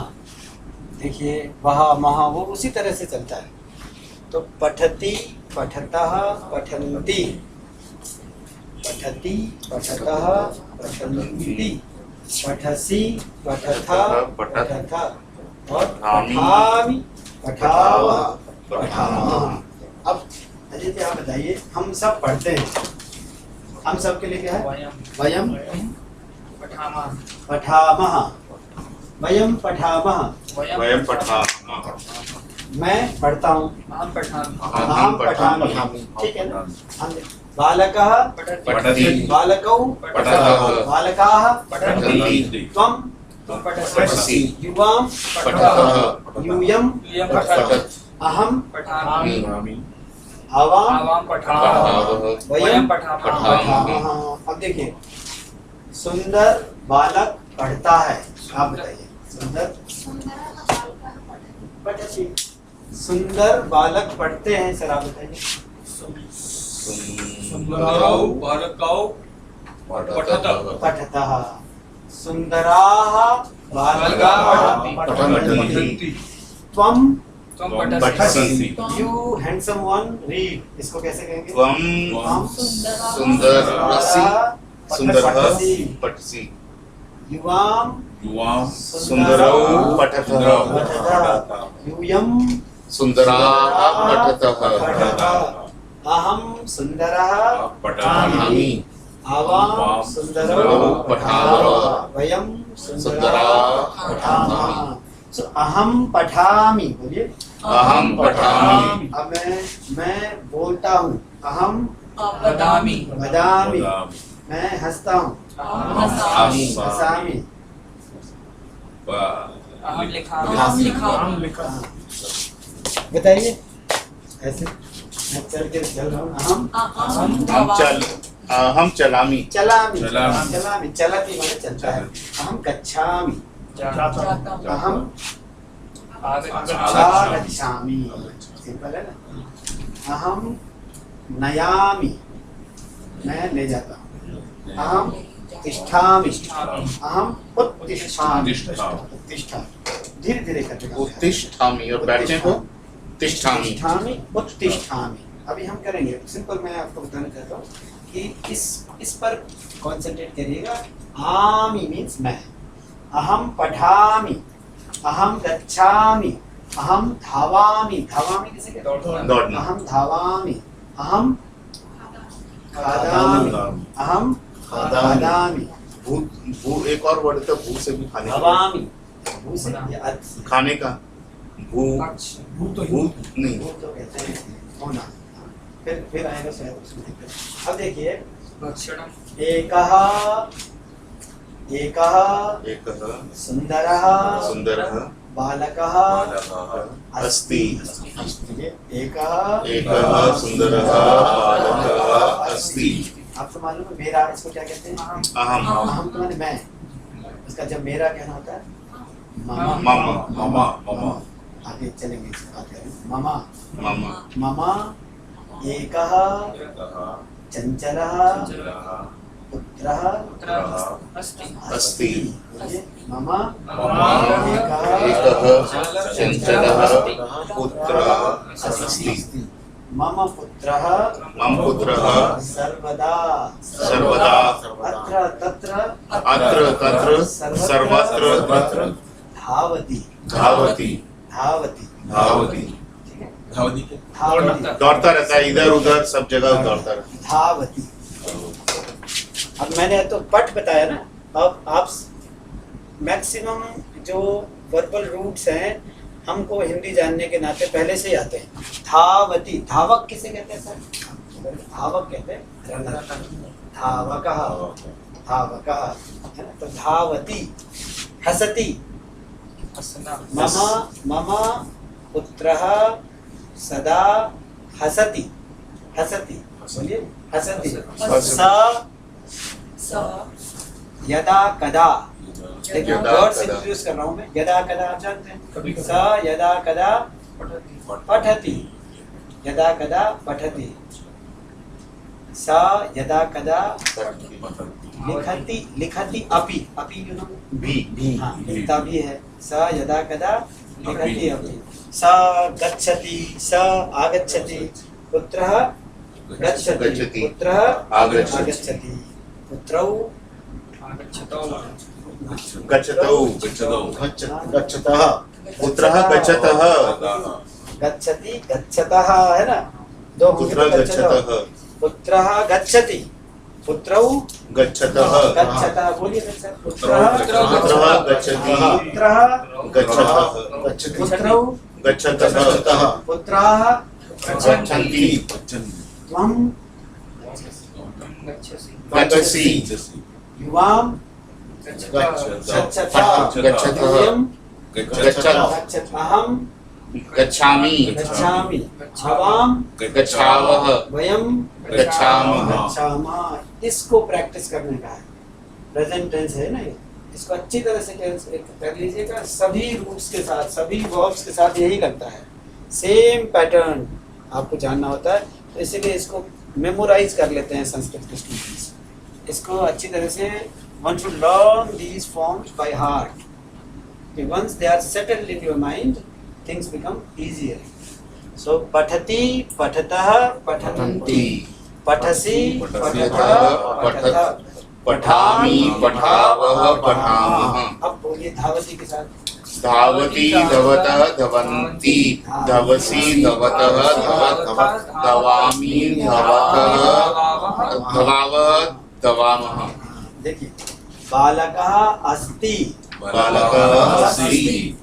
देखिए वह मह वो उसी तरह से चलता है। तो पठति, पठतः, पठन्ति, पठति, पठतः, पठन्ति, पठसि, पठथ, पठथ और पठामि, पठावः, पठामः। अब अजय जी आप बताइए, हम सब पढ़ते हैं, हम सब के लिए क्या है? वयम, वयम पठामा, पठामः, वयम पठामः, वयं पठामः, मैं पढ़ता हूँ, अहम पठामि, अहं पठामि, ठीक है ना। हम बालकः पठति, बालकौ पठतः, बालकाः पठन्ति, त्वं पठसि, युवां पठतः, यूयं यूयं पठतः, पठत, अहं पठामि, आवां आवां पठामः, पठावः, वयं पठामः, पठामः। अब देखिए सुंदर बालक पढ़ता है, आप बताइए। सुंदर पठति, सुंदर बालक पढ़ते हैं, सर आप बताइए। सुंदरौ, बालकौ, पठतः, पठतः, सुंदराः बालकाः पठन्ति, त्वं त्वम त्वम पठसि। पठसि। You handsome one, read. इसको कैसे कहेंगे? त्वं सुंदरः सुंदरसि सुंदरः पठसि। पठसि। युवाम युवां सुंदरौ पठतः। यूयम सुंदराः पठतः। अहम सुंदरः पठामि। आवाम सुंदरौ पठामः। वयम सुंदराः पठामः। So अहम पठामि, बोलिए। अहं पठामि। अब मैं बोलता हूँ। अहम वदामि। वदामि। मैं हंसता हूँ। हसामि। हसामि। अहं लिखामि। हम लिखा बताइए ऐसे मैं चल रहा हूँ। हम चलामि। चलामि। चलामि। चलामि। चलति माने चलता है। अहम गच्छामि। जाता हूँ। अहम आगच्छामि। गच्छामि। सिंपल है ना। अहम नयामि। मैं ले जाता हूँ। अहम तिष्ठामि। अहम उत्तिष्ठामि। उत्तिष्ठामि। धीरे धीरे करके उत्तिष्ठामि और बैठने को तिष्ठामि। उत्तिष्ठामि। उत्तिष्ठामि। अभी हम करेंगे सिंपल। मैं आपको बताना चाहता हूँ कि इस पर कॉन्सेंट्रेट करिएगा। आमि मीन्स मैं। अहम पठामि। अहम गच्छामि। अहम धावामि। धावामि किसे कहते हैं? दौड़ना। अहम धावामि। अहम खादामि। अहम खादामि। भू भू एक और वर्ड था भू से भी खाने का। भवामि। भू से या अर्थ से। खाने का भू भूत तो भू नहीं वो तो कहते हैं होना। फिर आएगा शायद उसमें दिक्कत। अब देखिए भक्षणम्। एकः एकः सुंदरः सुंदरः बालकः अस्ति। एकः एकः सुंदरः बालकः अस्ति। आपको मालूम है मेरा इसको क्या कहते हैं? अहम अहम तो माने मैं। इसका जब मेरा कहना होता है मामा। मम मम आगे चलेंगे इस बात करें। मामा। मम मामा एकः चंचलः पुत्रः पुत्रः अस्ति। अस्ति। मम एकः चञ्चलः पुत्रः अस्ति। मम पुत्रः मम पुत्रः सर्वदा सर्वदा तत्र अत्र तत्र सर्वत्र तत्र धावति। धावति। धावति धावति। दौड़ता रहता है इधर उधर सब जगह दौड़ता रहता है। धावति। अब मैंने तो पठ बताया ना। अब आप मैक्सिमम जो वर्बल रूट्स हैं हमको हिंदी जानने के नाते पहले से ही आते हैं। धावति। धावक किसे कहते हैं सर? धावक कहते हैं धावकः। धावकः है ना। तो धावति। हसति। हसना। मम पुत्रः सदा हसति। हसति। बोलिए हसति। स यदा कदा। देखिए यदा वर्ड्स कदा। इंट्रोड्यूस कर रहा हूँ मैं। यदा कदा आप जानते हैं? कभी स यदा कदा पठति। यदा कदा पठति। स यदा कदा लिखति। लिखति अपि। अपि यू नो भी हाँ लिखता भी है। स यदा कदा लिखति अपि। स गच्छति। स आगच्छति। पुत्रः गच्छति। गच्छति। पुत्रः आगच्छति। आगच्छति। पुत्रौ आगच्छतौ। गच्छतौ गच्छतः पुत्रः गच्छतः गच्छति। गच्छतः है ना। दो होंगे पुत्रः तो गच्छतः। गच्छतः पुत्रः गच्छति। पुत्रौ गच्छतः गच्छतः। बोलिए सर। पुत्रः पुत्रः गच्छति। पुत्रः गच्छतः पुत्रौ गच्छतः पुत्राः गच्छन्ति त्वं गच्छसि। गच्छसि युवां गच्छतः। गच्छतः वयं गच्छत् अहं गच्छामि गच्छामि। भवां गच्छावः वयं गच्छामः गच्छामः। इसको प्रैक्टिस करने का है। प्रेजेंट टेंस है ना ये। इसको अच्छी तरह से कर लीजिएगा। सभी रूट्स के साथ सभी वर्ब्स के साथ यही लगता है। सेम पैटर्न आपको जानना होता है। तो इसीलिए इसको मेमोराइज कर लेते हैं संस्कृत के स्टूडेंट्स। इसको अच्छी तरह से one should learn these forms by heart. Once they are settled in your mind, things become easier. So patati, patatah, patanti, patasi, patatah, patatah, पठामि पठावः पठामः अब बोलिए धावती के साथ। धावति धवतः धवन्ति धवसि धवतः धवत् धवामि धवतः धवावः धवामः। देखिए बालकः अस्ति, बालकः अस्ति,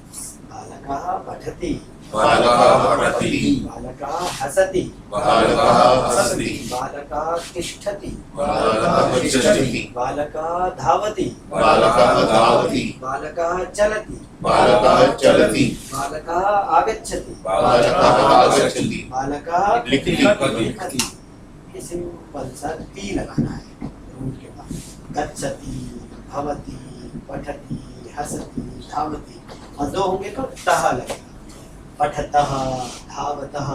बालकः पठति, बालकः पठति, बालकः हसति, बालकः हसति, बालकः तिष्ठति, बालकः तिष्ठति, बालकः धावति, बालकः धावति, बालकः चलति, बालकः चलति, बालकः आगच्छति, बालकः आगच्छति, बालकः लिखति। ये सिंपल सा टी लगाना है रूट के बाद। गच्छति, भवति, पठति, हसति, धावति, और दो होंगे तो तह लगेगा। पठतः, धावतः,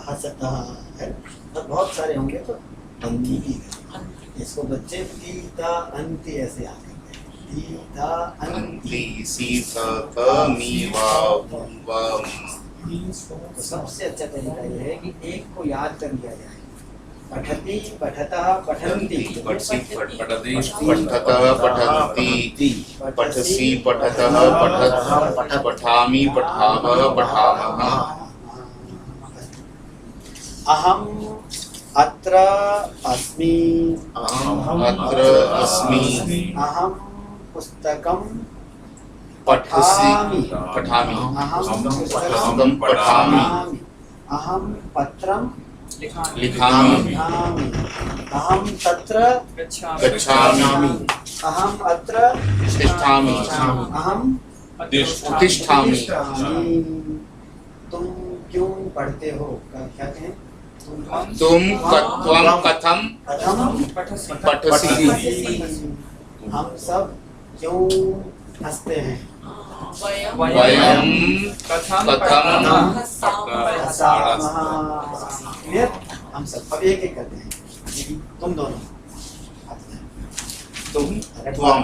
हसतः है, और बहुत सारे होंगे तो अंति भी लगेगा। इसको बच्चे तीता अंति ऐसे याद करते हैं। तीता अंति। अन्ति सीत त मी वा वा। तो सबसे अच्छा तरीका ये है कि एक को याद कर लिया जाए। पठति, पठतः, पठन्ति, पठति, पठति, पठतः पठन्ति पठसि पठतः पठत् पठामि पठावः पठामः। अहम अत्र अस्मि, अहम् अत्र अस्मि अहम पुस्तकं पठसि पठामि अहम पुस्तकं पठामि अहम पत्रं लिखामि लिखामि, अहम तत्र गच्छामि अहम अत्र तिष्ठामि अहम तिष्ठामि। तुम क्यों पढ़ते हो? क्या कहें? त्वं कथं कथम पठसि हम सब क्यों हंसते हैं? वयं कथं क्लियर? हम सब अब एक एक करते हैं। तुम दोनों तुम त्वं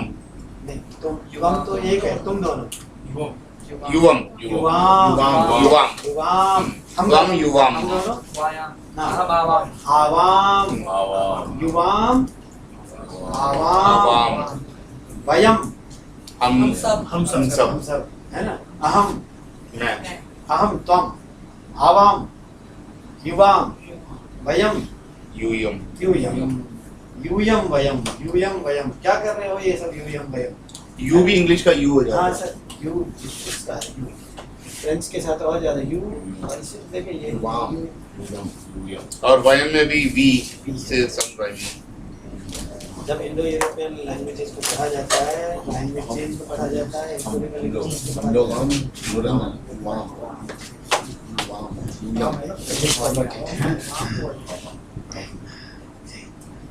नहीं, तुम युवम तो एक है, तुम दोनों युवं युवाम युवां युवाम हम त्वं दोनों युवाम हम दोनों ना आवाम आवाम आवाम युवाम आवाम आवाम वयम हम सब हम हम सब सब है ना। अहम मैं अहम त्वम आवाम युवाम वयम यूयम यूयम यूयम वयम क्या कर रहे हो ये सब यूयम वयम? यू भी इंग्लिश का यू हो जाता हाँ है। सर यू इसका है यू फ्रेंच के साथ और ज्यादा यू और इसे देखिए ये वाम। यू। और वयम में भी वी से संराइमिंग। जब इंडो यूरोपियन लैंग्वेजेस को पढ़ा जाता है, लैंग्वेज चेंज को पढ़ा जाता है, हिस्टोरिकल लैंग्वेजेस को पढ़ा जाता है।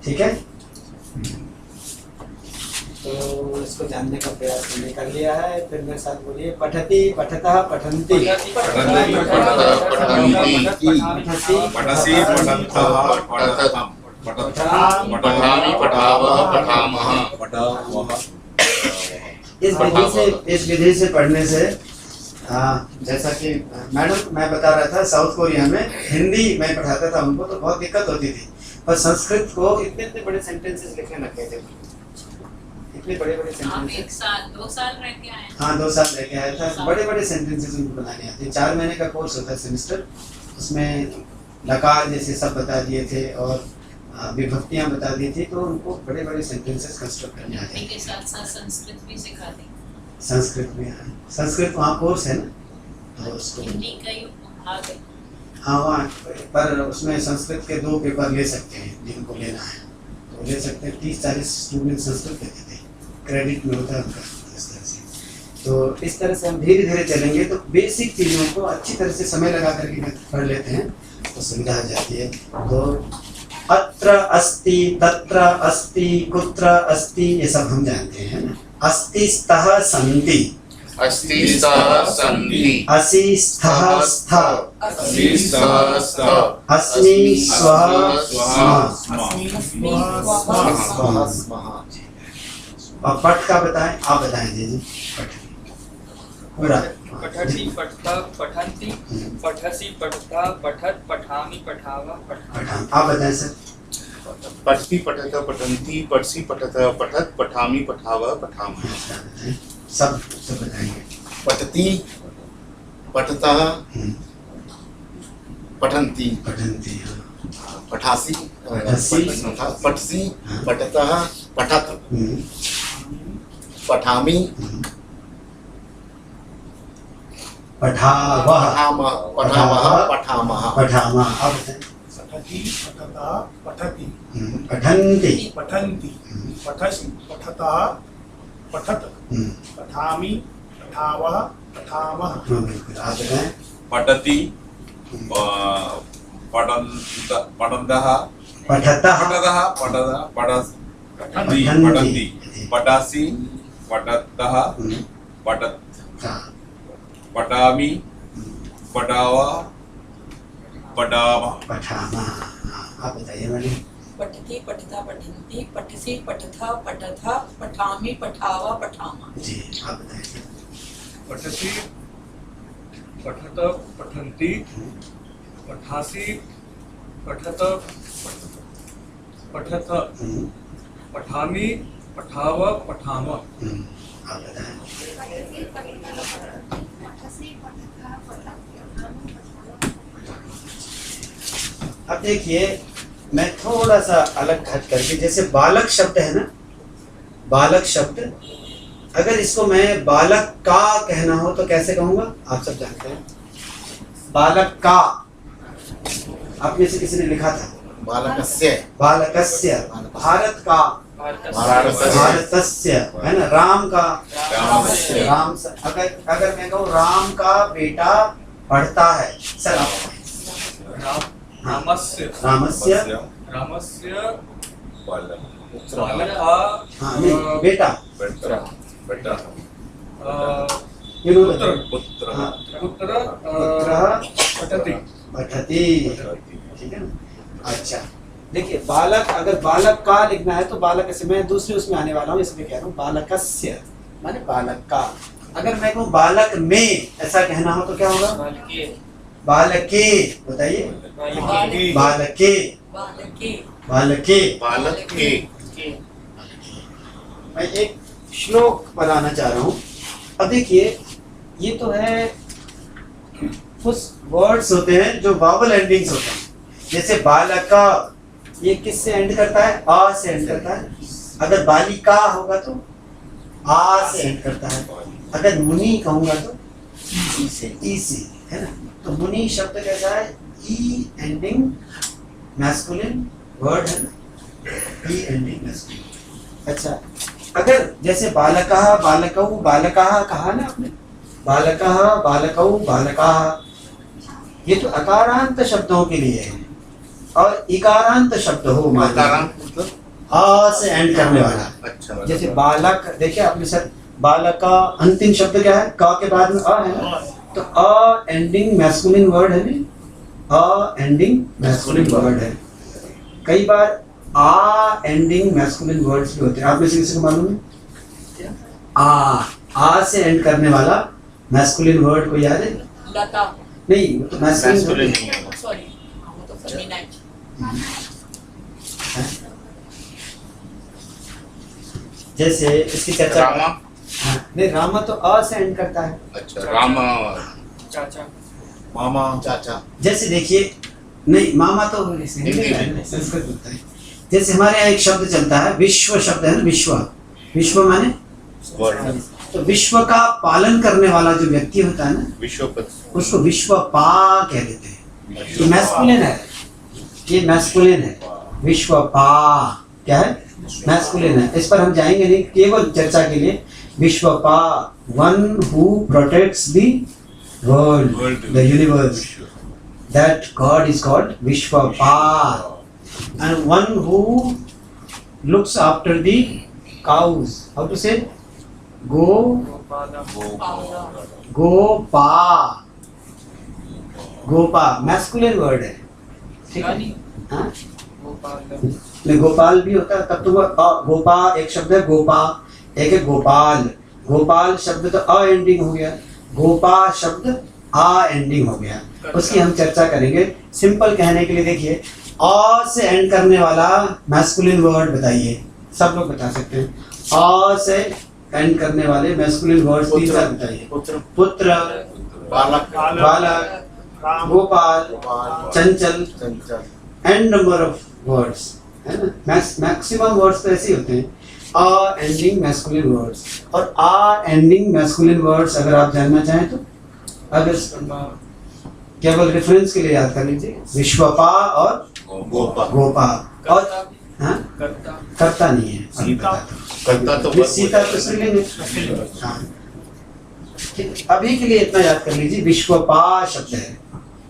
ठीक है, तो इसको जानने का प्रयास हमने कर लिया है। फिर मेरे साथ बोलिए पठति पठतः पठन्ति पठति पठन्तः पठामि पठावः पठामः। इस विधि से पढ़ने से जैसा कि मैडम मैं बता रहा था, साउथ कोरिया में हिंदी मैं पढ़ाता था उनको तो बहुत दिक्कत होती थी, पर संस्कृत को इतने इतने बड़े सेंटेंसेस लिखने लग गए थे, इतने बड़े बड़े आप सेंटेंसेस। एक साल 2 साल रह के आए हैं। हाँ 2 साल रह के आया था, बड़े बड़े सेंटेंसेस उनको बनाने आते। 4 महीने का कोर्स होता है सेमेस्टर, उसमें लकार जैसे सब बता दिए थे और विभक्तियां बता दी थी, तो उनको बड़े बड़े सेंटेंसेस कंस्ट्रक्ट करने आते हिंदी हैं। के साथ साथ संस्कृत भी सिखा दी। संस्कृत में संस्कृत वहाँ कोर्स है ना, तो उसको हिंदी का ही भाग है। हाँ वहाँ पर उसमें संस्कृत के 2 पेपर ले सकते हैं जिनको लेना है, तो ले सकते हैं। 30-40 स्टूडेंट संस्कृत लेते थे, क्रेडिट में होता है उनका इस तरह से। तो इस तरह से हम धीरे धीरे चलेंगे तो बेसिक चीज़ों को अच्छी तरह से समय लगा करके पढ़ लेते हैं तो सुविधा आ जाती है। तो अत्र अस्ति, तत्र अस्ति, कुत्र अस्ति, ये सब हम जानते हैं ना। अस्ति स्तः सन्ति, अस्ति स्तः सन्ति, असि स्तः स्थ, अस्मि स्तः स्तः, अस्मि स्वः स्वः। और पठ का बताएं, आप बताएं जी। पठ पूरा पठति पठता पठन्ति पठसि पठता पठत पठामि पठावा पठामि। पठाम। आप बताएं सर। पठति पठत पठन्ति पठसि पठत पठत पठामि पठाव पठामः। सब बताएंगे। पठति पठतः पठन्ति पठन्ति। पठासि पठसि पठसि पठतः पठत पठामि पठावः पठामः पठामः। पठामः। आप बताएं। पठति पठता पठति पठन्ति पठन्ति पठसि पठता पठत पठामि पठावः पठामः। हाँ, बिल्कुल। आप बताएं। पठति पठन्तः पठतः पठतः पठन्ति पठन्ति पठासि पठतः पठत हाँ, पठामि पठावा पठामः। पठामः। हाँ, आप बताइए मैडम। पठति पठता पठन्ति पठसि पठथा पठथा पठामि पठावा पठामा। जी आप बताइए। पठति पठत पठन्ति पठासि पठत पठथ पठामि पठाव पठाम। आप बताएं। अब देखिए मैं थोड़ा सा अलग हट करके, जैसे बालक शब्द है ना, बालक शब्द, अगर इसको मैं बालक का कहना हो तो कैसे कहूंगा? आप सब जानते हैं बालक का। आप में से किसी ने लिखा था बालकस्य बालकस्य, भारत का, भारतस्य, है ना, राम का, रामस्य। राम से, अगर मैं कहूँ राम का बेटा पढ़ता है, सर आप रामस्य रामस्य रामस्य बालक बालका हाँ नहीं, बेटा बेटा बेटा you know पुत्र पुत्र हाँ, पुत्र पुत्रः पठति पठति, ठीक है ना। अच्छा देखिए बालक, अगर बालक का लिखना है तो बालक से, मैं दूसरे उसमें आने वाला हूँ इसलिए कह रहा हूँ बालकस्य माने बालक का। अगर मैं कहूँ बालक में ऐसा कहना हो तो क्या होगा? बालके, बताइए। बालके बालके बालके। बालक के मैं एक श्लोक बनाना चाह रहा हूँ। अब देखिए ये तो है कुछ वर्ड्स होते हैं जो वावल एंडिंग्स होते हैं, जैसे बालका, ये किससे एंड करता है? आ से एंड करता है। अगर बालिका होगा तो आ से एंड करता है। अगर मुनि कहूंगा तो ई से, है ना। तो मुनि शब्द कैसा है? ई एंडिंग मैस्कुलिन वर्ड है ना, ई एंडिंग मैस्कुलिन। अच्छा अगर जैसे बालकः बालकौ बालकाः कहा ना आपने, बालकः बालकौ बालकाः, ये तो अकारांत शब्दों के लिए है। और इकारांत शब्द हो मतलब आ से एंड करने वाला, अच्छा जैसे बालक, देखिए आपने सर बालक का अंतिम शब्द क्या है? का के बाद में अ है ना, तो अ एंडिंग मैस्कुलिन वर्ड है ना, अ एंडिंग मैस्कुलिन वर्ड है। कई बार आ एंडिंग मैस्कुलिन वर्ड्स भी होते हैं। आप में से किसी को मालूम है? आ से एंड करने वाला मैस्कुलिन वर्ड को याद है? लता नहीं, वो तो मैस्कुलिन नहीं है। सॉरी वो तो फेमिनाइन। जैसे इसकी चर्चा रामा, हाँ, नहीं रामा तो अ से एंड करता है। अच्छा राम चाचा मामा चाचा जैसे देखिए, नहीं मामा तो हिंदी में है, संस्कृत होता है। जैसे हमारे यहाँ एक शब्द चलता है, विश्व शब्द है ना, विश्व, विश्व माने वर्ल्ड तो विश्व का पालन करने वाला जो व्यक्ति होता है ना, विश्वपति उसको विश्व पा कह देते हैं। ये मैस्कुलिन है, ये मैस्कुलिन है। विश्व पा क्या है? मैस्कुलिन है। इस पर हम जाएंगे नहीं, केवल चर्चा के लिए। विश्व पा, one who protects the world, the universe, that God is called Vishwapa, and one who looks after the cows. How to say? Gopa. Gopa masculine word है, ठीक है। हाँ? नहीं गोपाल भी होता है, तब तो वो गोपा एक शब्द है, गोपा एक है गोपाल। गोपाल शब्द तो अ एंडिंग हो गया। गोपा शब्द आ एंडिंग हो गया, उसकी हम चर्चा करेंगे। सिंपल कहने के लिए देखिए, आ से एंड करने वाला मैस्कुलिन वर्ड बताइए, सब लोग बता सकते हैं। आ से एंड करने वाले मैस्कुलिन वर्ड 3-4 बताइए। पुत्र, बालक, बालक, राम, गोपाल, चंचल, चंचल, एंड नंबर ऑफ वर्ड्स, है ना। मैक्सिमम वर्ड्स तो ऐसे ही होते हैं, आ एंडिंग मैस्कुलिन वर्ड्स। और आ एंडिंग मैस्कुलिन वर्ड्स अगर आप जानना चाहें तो अगर केवल रेफरेंस के लिए याद कर लीजिए, विश्वपा और गोपा। गोपा। और हाँ, कर्ता करता नहीं है, अभी सीता। बताता हूँ। करता तो ये सीता तो स्त्रीलिंग है। हाँ, ठीक है, अभी के लिए इतना याद कर लीजिए, विश्वपा शब्द है।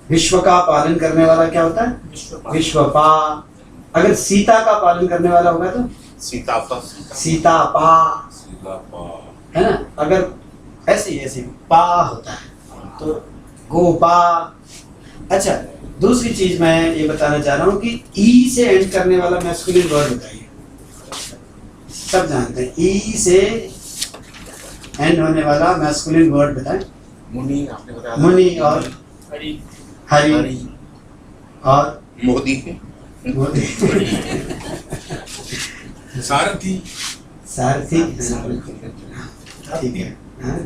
विश्व का पालन करने वाला क्या होता है? विश्वपा। अगर सीता का पालन करने वाला होगा तो सीतापा, सीतापा, सीतापा। है ना। अगर ऐसे पा होता है तो गोपा। अच्छा, दूसरी चीज मैं ये बताना चाह रहा हूँ कि ई से एंड करने वाला मैस्कुलिन वर्ड बताइए। सब जानते हैं, ई से एंड होने वाला मैस्कुलिन वर्ड बताएं। मुनि आपने बताया, मुनि और हरि हरि और मोदी, मोदी। सारथी। सारथी, ठीक है। हाँ?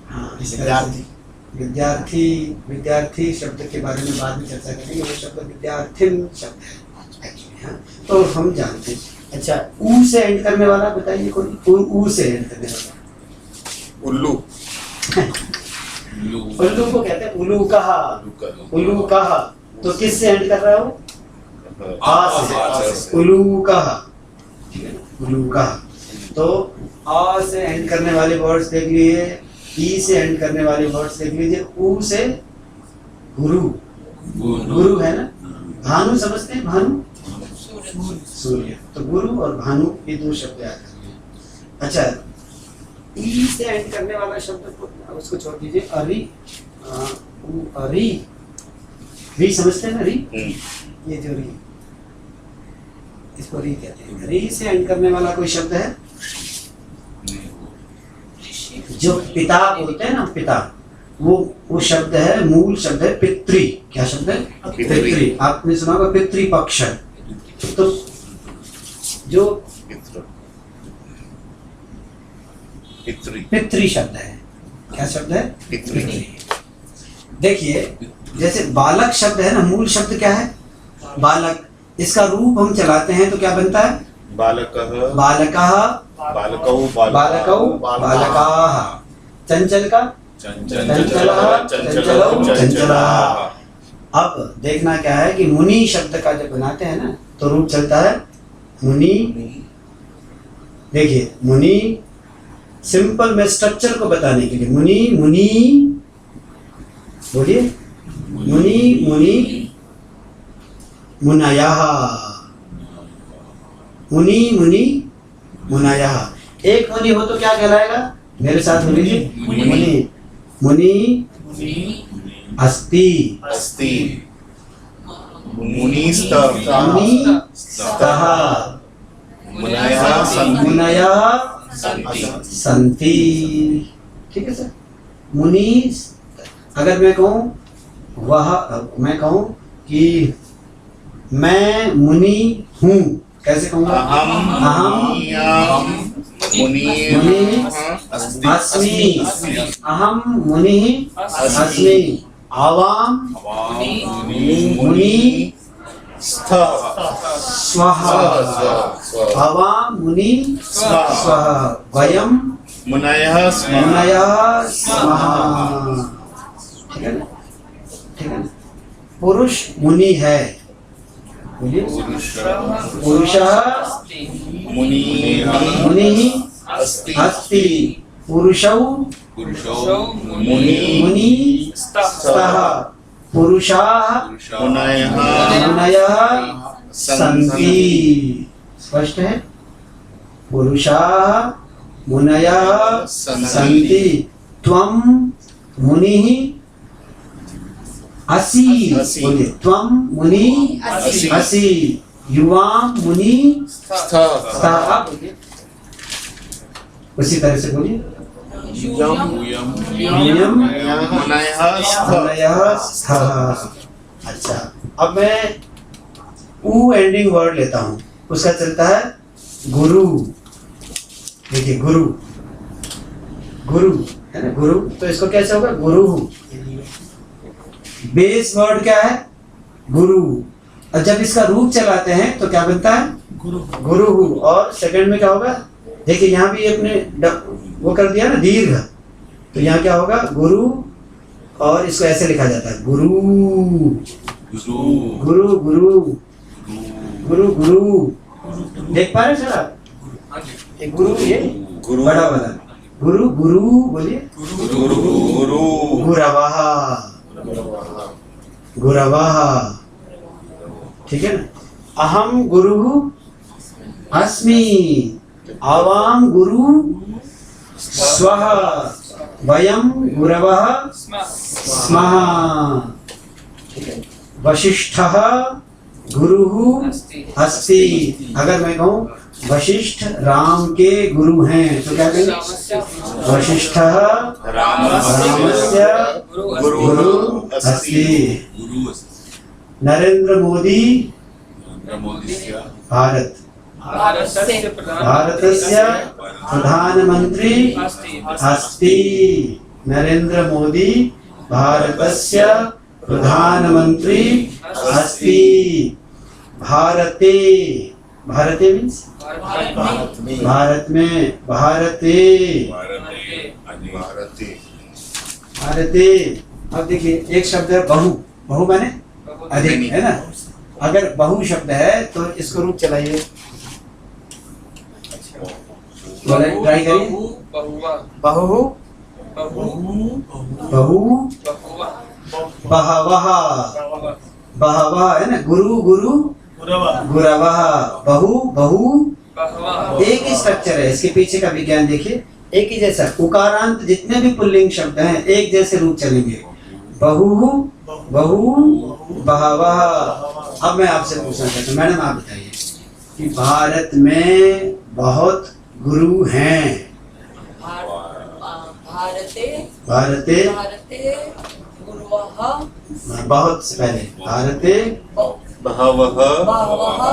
हाँ, विद्यार्थी। विद्यार्थी, विद्यार्थी शब्द के बारे में बाद में चर्चा करेंगे। वो शब्द विद्यार्थिन शब्द है एक्चुअली। हाँ, तो हम जानते हैं। अच्छा, ऊ से एंड करने वाला बताइए कोई। ऊ से एंड करने वाला उल्लू, उल्लू को कहते हैं उल्लू कहा। उल्लू कहा तो किस से एंड कर रहा हो? आ से। उल्लू कहा, ठीक है ना, उल्लू कहा। तो आ से एंड करने वाले वर्ड्स देख लीजिए, ई से एंड करने वाले वर्ड्स देख लीजिए। ऊ से गुरु, गुरु है ना। भानु समझते हैं, भानु सूर्य। तो गुरु और भानु ये 2 शब्द याद करिए। अच्छा, ई से एंड करने वाला शब्द को उसको छोड़ दीजिए। अरी, री, री समझते हैं ना, री, ये जो री, इसको री कहते हैं। री से एंड करने वाला कोई शब्द है? जो पिता बोलते हैं ना, पिता, वो शब्द है, मूल शब्द है पितृ। क्या शब्द है? पितृ। आपने सुना होगा पितृपक्ष। तो जो पितृ शब्द है, क्या शब्द है? पितृ। देखिए, जैसे बालक शब्द है ना, मूल शब्द क्या है? बालक। इसका रूप हम चलाते हैं तो क्या बनता है? बालकः, बालकः, बालकौ, बालकौ, बालकाः। चंचल का चंचलः, चंचलौ, चंचलाः। अब देखना क्या है कि मुनि शब्द का जब बनाते हैं ना तो रूप चलता है मुनि। देखिए, मुनि सिंपल में स्ट्रक्चर को बताने के लिए मुनि, मुनि बोलिए, मुनि, मुनि, मुनयः, मुनि, मुनि, मुनयः। एक मुनि हो तो क्या कहलाएगा? मेरे साथ बोलिए, मुनि। मुनि अस्ति, अस्ति, मुनिस्तः, मुनिस्तः, मुनयः सन्ति, मुनयः सन्ति। ठीक है सर। मुनि, अगर मैं कहूँ कि मैं मुनि हूँ, कैसे कहूँगा? अहम मुनि अस्मि, अहम मुनि अस्मि। आवाम मुनि स्वः, आवाम मुनि स्वः। वयम मुनयः स्मः, मुनयः स्मः। ठीक है ना, ठीक है ना। पुरुष मुनि है, बोलिए, पुरुषः मुनि अस्ति। पुरुषौ मुनि स्तः। पुरुषाः मुनयः सन्ति। स्पष्ट है? पुरुषाः मुनयः सन्ति। त्वं मुनिः असि, बोलिए, त्वं मुनि असि। युवां मुनि स्तः। उसी तरह से बोलिए, यूयम नियम मुनयः स्थ मुनयः स्थः। अच्छा, अब मैं ऊ एंडिंग वर्ड लेता हूँ, उसका चलता है गुरु। देखिए गुरु, गुरु है ना, गुरु, तो इसको कैसे होगा? गुरु। बेस वर्ड क्या है? गुरु। और जब इसका रूप चलाते हैं तो क्या बनता है? गुरु। गुरु। और सेकंड में क्या होगा? देखिए यहाँ भी अपने वो कर दिया ना दीर्घ, तो यहाँ क्या होगा? गुरु, और इसको ऐसे लिखा जाता है गुरु गुरु गुरु गुरु गुरु। देख पा रहे हैं सर आप? हाँ जी। एक गुरु, ये गुरु। बड़ा वाला गुरु। गुरु बोलिए। गुरु गुरु गुरवः, गुरवः, ठीक है ना? अहम गुरु अस्मि, आवाम गुरु स्वः, वयम गुरवः स्मः। ठीक है। वशिष्ठः गुरुः अस्ति। अगर मैं कहूँ वशिष्ठ राम के गुरु हैं तो क्या कहेंगे? वशिष्ठः रामस्य गुरु अस्ति। गुरु नरेंद्र मोदी भारत भारतस्य प्रधानमंत्री अस्ति। नरेंद्र मोदी भारतस्य प्रधानमंत्री अस्ति। भारते, भारते मीन्स भारत में, भारते भारते। अब देखिए एक शब्द है बहु, बहु माने अधिक, है ना? अगर बहु शब्द है तो इसको रूप चलाइए, ट्राई करिए। बहु, बहु, बहवः, बहवः है ना? गुरु गुरु गुरवः। बहु बहु, एक ही स्ट्रक्चर है, इसके पीछे का विज्ञान देखिए, एक ही जैसा। उकारांत जितने भी पुल्लिंग शब्द हैं एक जैसे रूप चलेंगे। बहु बहु बहवः। अब मैं आपसे पूछना चाहता हूँ, मैडम आप बताइए कि भारत में बहुत गुरु हैं। भारते भारते भारते गुरुवः बहुत से पहले भारते बहवः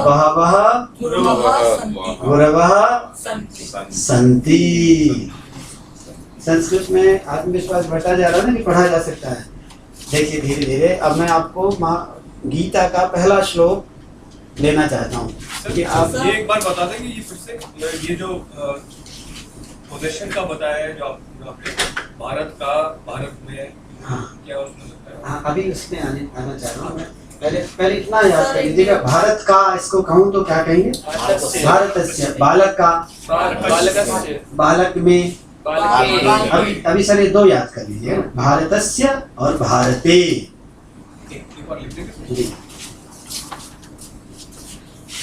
बहवः गुरुवः सन्ति गुरवः सन्ति। संति। संस्कृत में आत्मविश्वास बढ़ता जा रहा है ना कि पढ़ा जा सकता है। देखिए धीरे धीरे अब मैं आपको गीता का पहला श्लोक लेना चाहता हूँ कि आप ये एक बार बता दें कि ये फिर से ये जो पोजीशन का बताया है, जो आपने भारत का, भारत में हाँ क्या उसमें बताया? हाँ अभी उसमें आना चाह रहा हूँ मैं। पहले इतना याद कर लीजिएगा, भारत का इसको कहूँ तो क्या कहेंगे? भारतस्य। बालक का, बालक में। अभी सर ये दो याद कर लीजिए, भारतस्य और भारते। एक बार लिख देंगे। जी।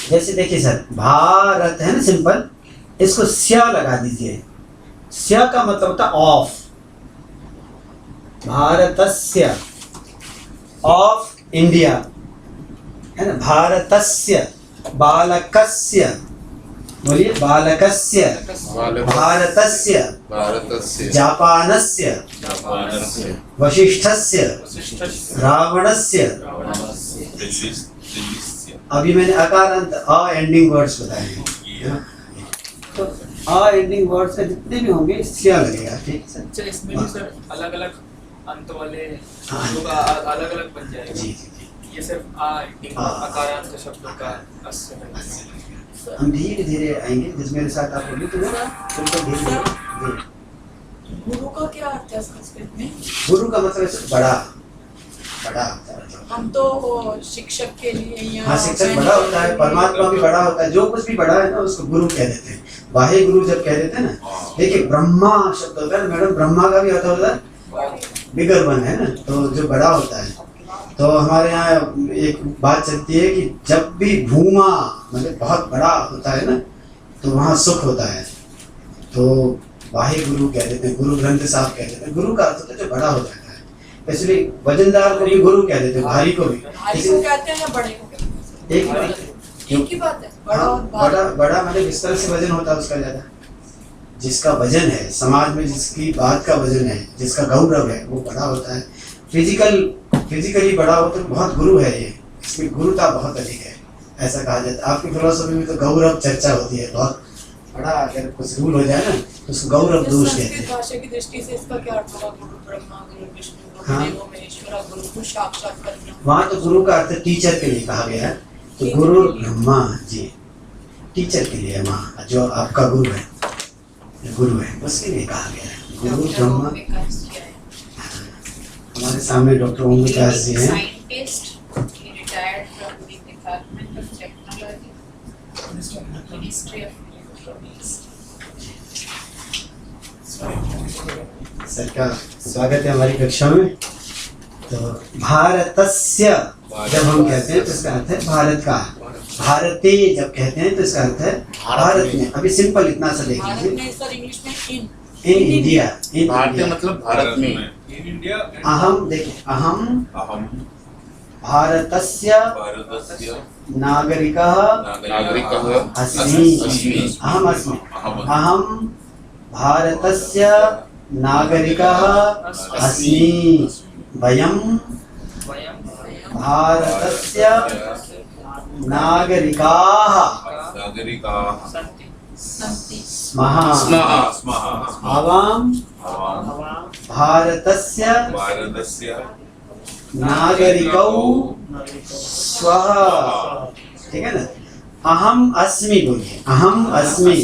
जैसे देखिए सर, भारत है ना सिंपल, इसको स्या लगा दीजिए। स्या का मतलब होता है ऑफ। भारतस्य, ऑफ इंडिया, है ना? भारतस्य, बालकस्य, बोलिए बालकस्य, भारतस्य, भारतस्य जापानस्य, जापानस्य वशिष्ठस्य, रावणस्य। अभी मैंने अकारांत अ एंडिंग वर्ड्स बताए हैं, तो अ एंडिंग वर्ड्स का जितने भी होंगे स्या लगेगा। ठीक है अच्छा, इसमें भी सर अलग अलग अंत वाले हाँ। शब्दों का अलग अलग बन जाएगा। जी जी। ये सिर्फ अकारांत शब्दों का अस्य है। हम धीरे धीरे आएंगे, जिस मेरे साथ आप होगी तो बिल्कुल धीरे धीरे। गुरु का क्या अर्थ है संस्कृत में? गुरु का मतलब है बड़ा, बड़ा होता है। हम तो शिक्षक के लिए या हाँ शिक्षक बड़ा होता है, परमात्मा भी बड़ा होता है, जो कुछ भी बड़ा है ना उसको गुरु कह देते हैं। वाहे गुरु जब कह देते हैं ना, देखिए ब्रह्मा शब्द होता है मैडम, ब्रह्मा का भी अर्थ होता है बिगर वन, है ना? तो जो बड़ा होता है, तो हमारे यहाँ एक बात चलती है कि जब भी भूमा मतलब बहुत बड़ा होता है ना, तो वहाँ सुख होता है। तो वाहे गुरु कह देते हैं, गुरु ग्रंथ साहब कह देते हैं। गुरु का अर्थ होता है जो बड़ा हो जाता है, इसलिए वजनदार को भी गुरु कह देते हैं, भारी को भी। भारी को कहते हैं या बड़े को कहते हैं? एक एक ही बात है, बड़ा और भारी। बड़ा बड़ा मतलब जिस तरह से वजन होता है उसका ज्यादा, जिसका वजन है, समाज में जिसकी बात का वजन है, जिसका गौरव है, वो बड़ा होता है। फिजिकली बड़ा हो तो बहुत गुरु है ये, इसमें गुरुता बहुत अधिक है, ऐसा कहा जाता है। आपकी फिलोसफी में तो गौरव चर्चा होती है बहुत बड़ा, अगर कुछ रूल हो जाए ना तो उसको गौरव दोष कहते संस्कृत हैं। भाषा की दृष्टि से इसका क्या अर्थ होगा? गुरु ब्रह्मा, गुरु विष्णु, गुरु हाँ। देवो महेश्वरा, गुरु साक्षात परब्रह्म। वहाँ तो गुरु का अर्थ टीचर के लिए कहा गया है, तो गुरु ब्रह्मा जी टीचर के लिए है, वहाँ जो आपका गुरु है, गुरु है उसके लिए कहा गया है गुरु डॉक्टर ब्रह्मा। ओम विकास जी आए। हमारे सामने डॉक्टर ओम विकास जी हैं। Scientist, he retired from the Department of Technology, Ministry of Electronics. Sir का स्वागत है हमारी कक्षा में। तो भारतस्य जब हम कहते हैं तो इसका अर्थ है भारत का, भारते जब कहते हैं तो इसका अर्थ है भारत में। अभी सिंपल इतना सा देख भारत लीजिए, में सर इंग्लिश में इन इन इंडिया, इन भारतीय इंडिया। मतलब भारत में। इन इंडिया अहम देखिए, अहम अहम भारतस्य भारतस्य नागरिकः नागरिकः अस्मि। अस्मि। अहम अस्मि, अहम भारतस्य नागरिकः अस्मि। वयं भारतस्य नागरिकाः नागरिकाः संति स्मः। स्मः आवां आवां भारतस्य भारतस्य नागरिकौ स्वः। ठीक है ना? अहम अस्मि बोलिए, अहम अस्मि।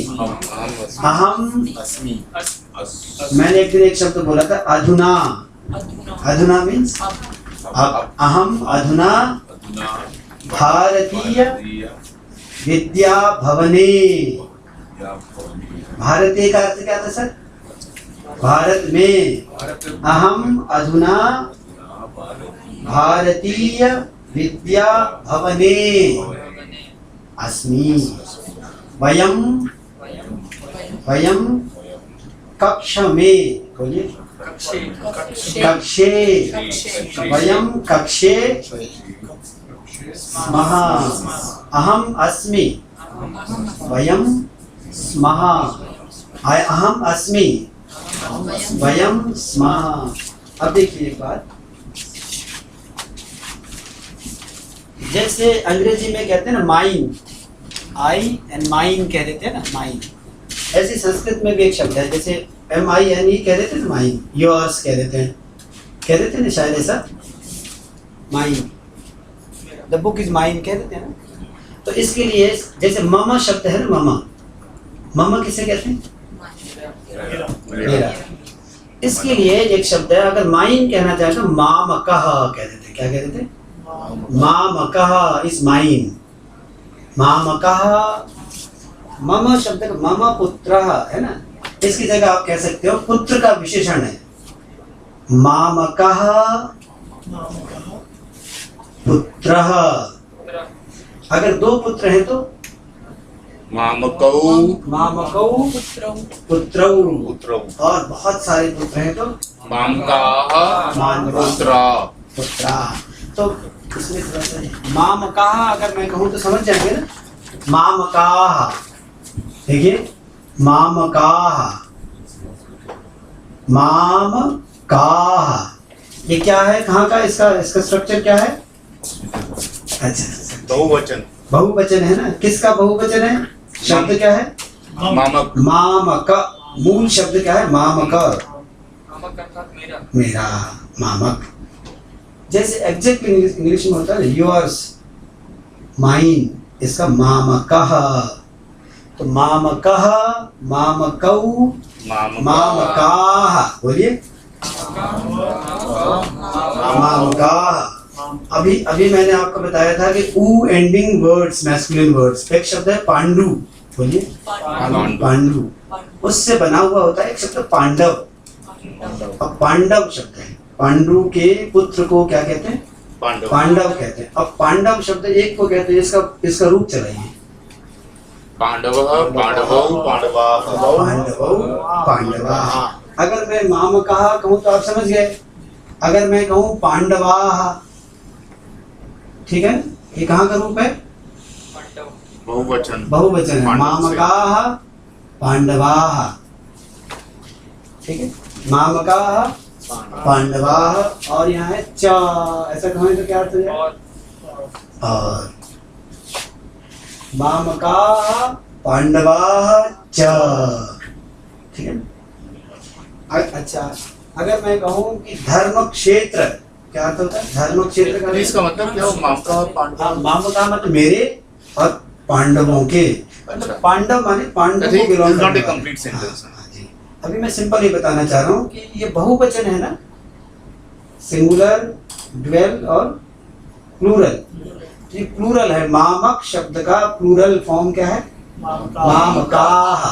अहम अस्मि। मैंने एक दिन एक शब्द बोला था अधुना। अधुना अधुना मीन्स अब अब। अहम अधुना अधुना भारतीय भारतीय विद्या भवने। या भवने भारतीय का अर्थ क्या था सर? भारत में। अहम अधुना भारतीय विद्या भवने अस्मि। वयम वयम कक्ष में बोलिए, कक्षे। वयम कक्षे स्मः। अहम अस्मि, वयम स्मः। अहम अस्मि, वयम स्मः। अब देखिए एक बात, जैसे अंग्रेजी में कहते हैं ना माइन, आई एंड माइन कह देते हैं ना, माइन। ऐसे संस्कृत में भी एक शब्द है, जैसे MINE कह देते हैं ना, माइन, योर्स कह देते हैं ना शायद ऐसा, mine, the book is mine कह देते हैं ना। तो इसके लिए जैसे मम शब्द है ना, मम किसे कहते हैं? मेरा। इसके लिए एक शब्द है, अगर माइन कहना चाहे तो मामकः कह देते हैं। क्या कह देते हैं? मामकः इज माइन। मामकः, मम शब्द का मम पुत्रः है ना, इसकी जगह आप कह सकते हो पुत्र का विशेषण है मामकः पुत्रः। अगर दो पुत्र हैं तो मामकौ मामकौ पुत्रौ पुत्रौ, पुत्रौ। और बहुत सारे पुत्र हैं तो मामकाः पुत्रा। पुत्रा। तो इसमें थोड़ा सा मामकाः अगर मैं कहूँ तो समझ जाएंगे ना, मामकाः। देखिए मामकाः, मामकाः, ये क्या है, कहाँ का, इसका स्ट्रक्चर क्या है? अच्छा, बहुवचन। बहुवचन है ना। किसका बहुवचन है? शब्द क्या है? मामक। मामक। मूल शब्द क्या है? मामक, मामक अर्थात मेरा। मेरा, मामक। जैसे एग्जैक्ट इंग्लिश में होता है ना, योर्स, माइन, इसका मामकः। तो मामकः, मामकौ, मामकाः। बोलिए मामकाः। अभी मैंने आपको बताया था कि ऊ एंडिंग वर्ड्स, मैस्कुलिन वर्ड्स। एक शब्द है पांडु, बोलिए पांडु। उससे बना हुआ होता है एक शब्द पांडव। अब पांडव शब्द है, पांडु के पुत्र को क्या कहते हैं? पांडव कहते हैं। अब पांडव शब्द एक को कहते हैं, इसका रूप चलाइए। पांडवः पांडवौ पांडवाः। पांडवौ पांडवाः। अगर मैं मामकः कहूँ तो आप समझ गए। अगर मैं कहूँ पांडवाः, ठीक है, ये कहाँ का रूप है? बहुवचन। बहुवचन है। पांडव से। मामकाः पांडवाः। ठीक है, मामकाः पांडवाः, और यहाँ है च, ऐसा कहें तो क्या अर्थ हो जाएगा? और मामकाः पांडवाः च, ठीक है। अच्छा, अगर मैं कहूँ कि धर्म क्षेत्र, क्या अर्थ होता है धर्म क्षेत्र का? इसका मतलब क्या हो? मामका पांडव, मामका मतलब मेरे और पांडवों के, मतलब पांडव माने पांडव को बिलोंग नॉट ए करने कंप्लीट सेंटेंस। वाले। अभी मैं सिंपल ही बताना चाह रहा हूँ कि ये बहुवचन है ना, सिंगुलर, ड्वेल और प्लूरल। ये प्लूरल है, मामक शब्द का प्लूरल फॉर्म क्या है? मामकाः।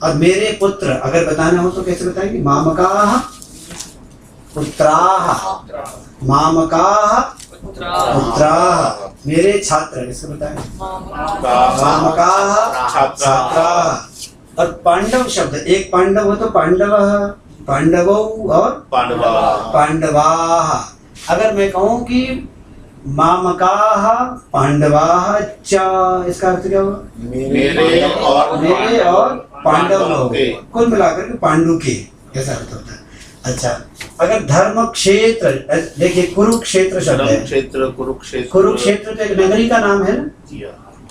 और मेरे पुत्र अगर बताना हो तो कैसे बताएंगे? मामकाः पुत्राः, मामकाः पुत्राः। मेरे छात्र, इसको बताएं मामकाः छात्राः। और पांडव शब्द, एक पांडव हो तो पांडवः, पांडवौ और पांडवाः। अगर मैं कहूँ कि मामकाः पांडवाः च, इसका अर्थ क्या हुआ? मेरे और पांडवों के, कुल मिलाकर के पांडु के, ऐसा अर्थ होता है। अच्छा, अगर धर्म क्षेत्र, देखिए कुरुक्षेत्र शब्द है, कुरुक्षेत्र तो एक नगरी का नाम है ना,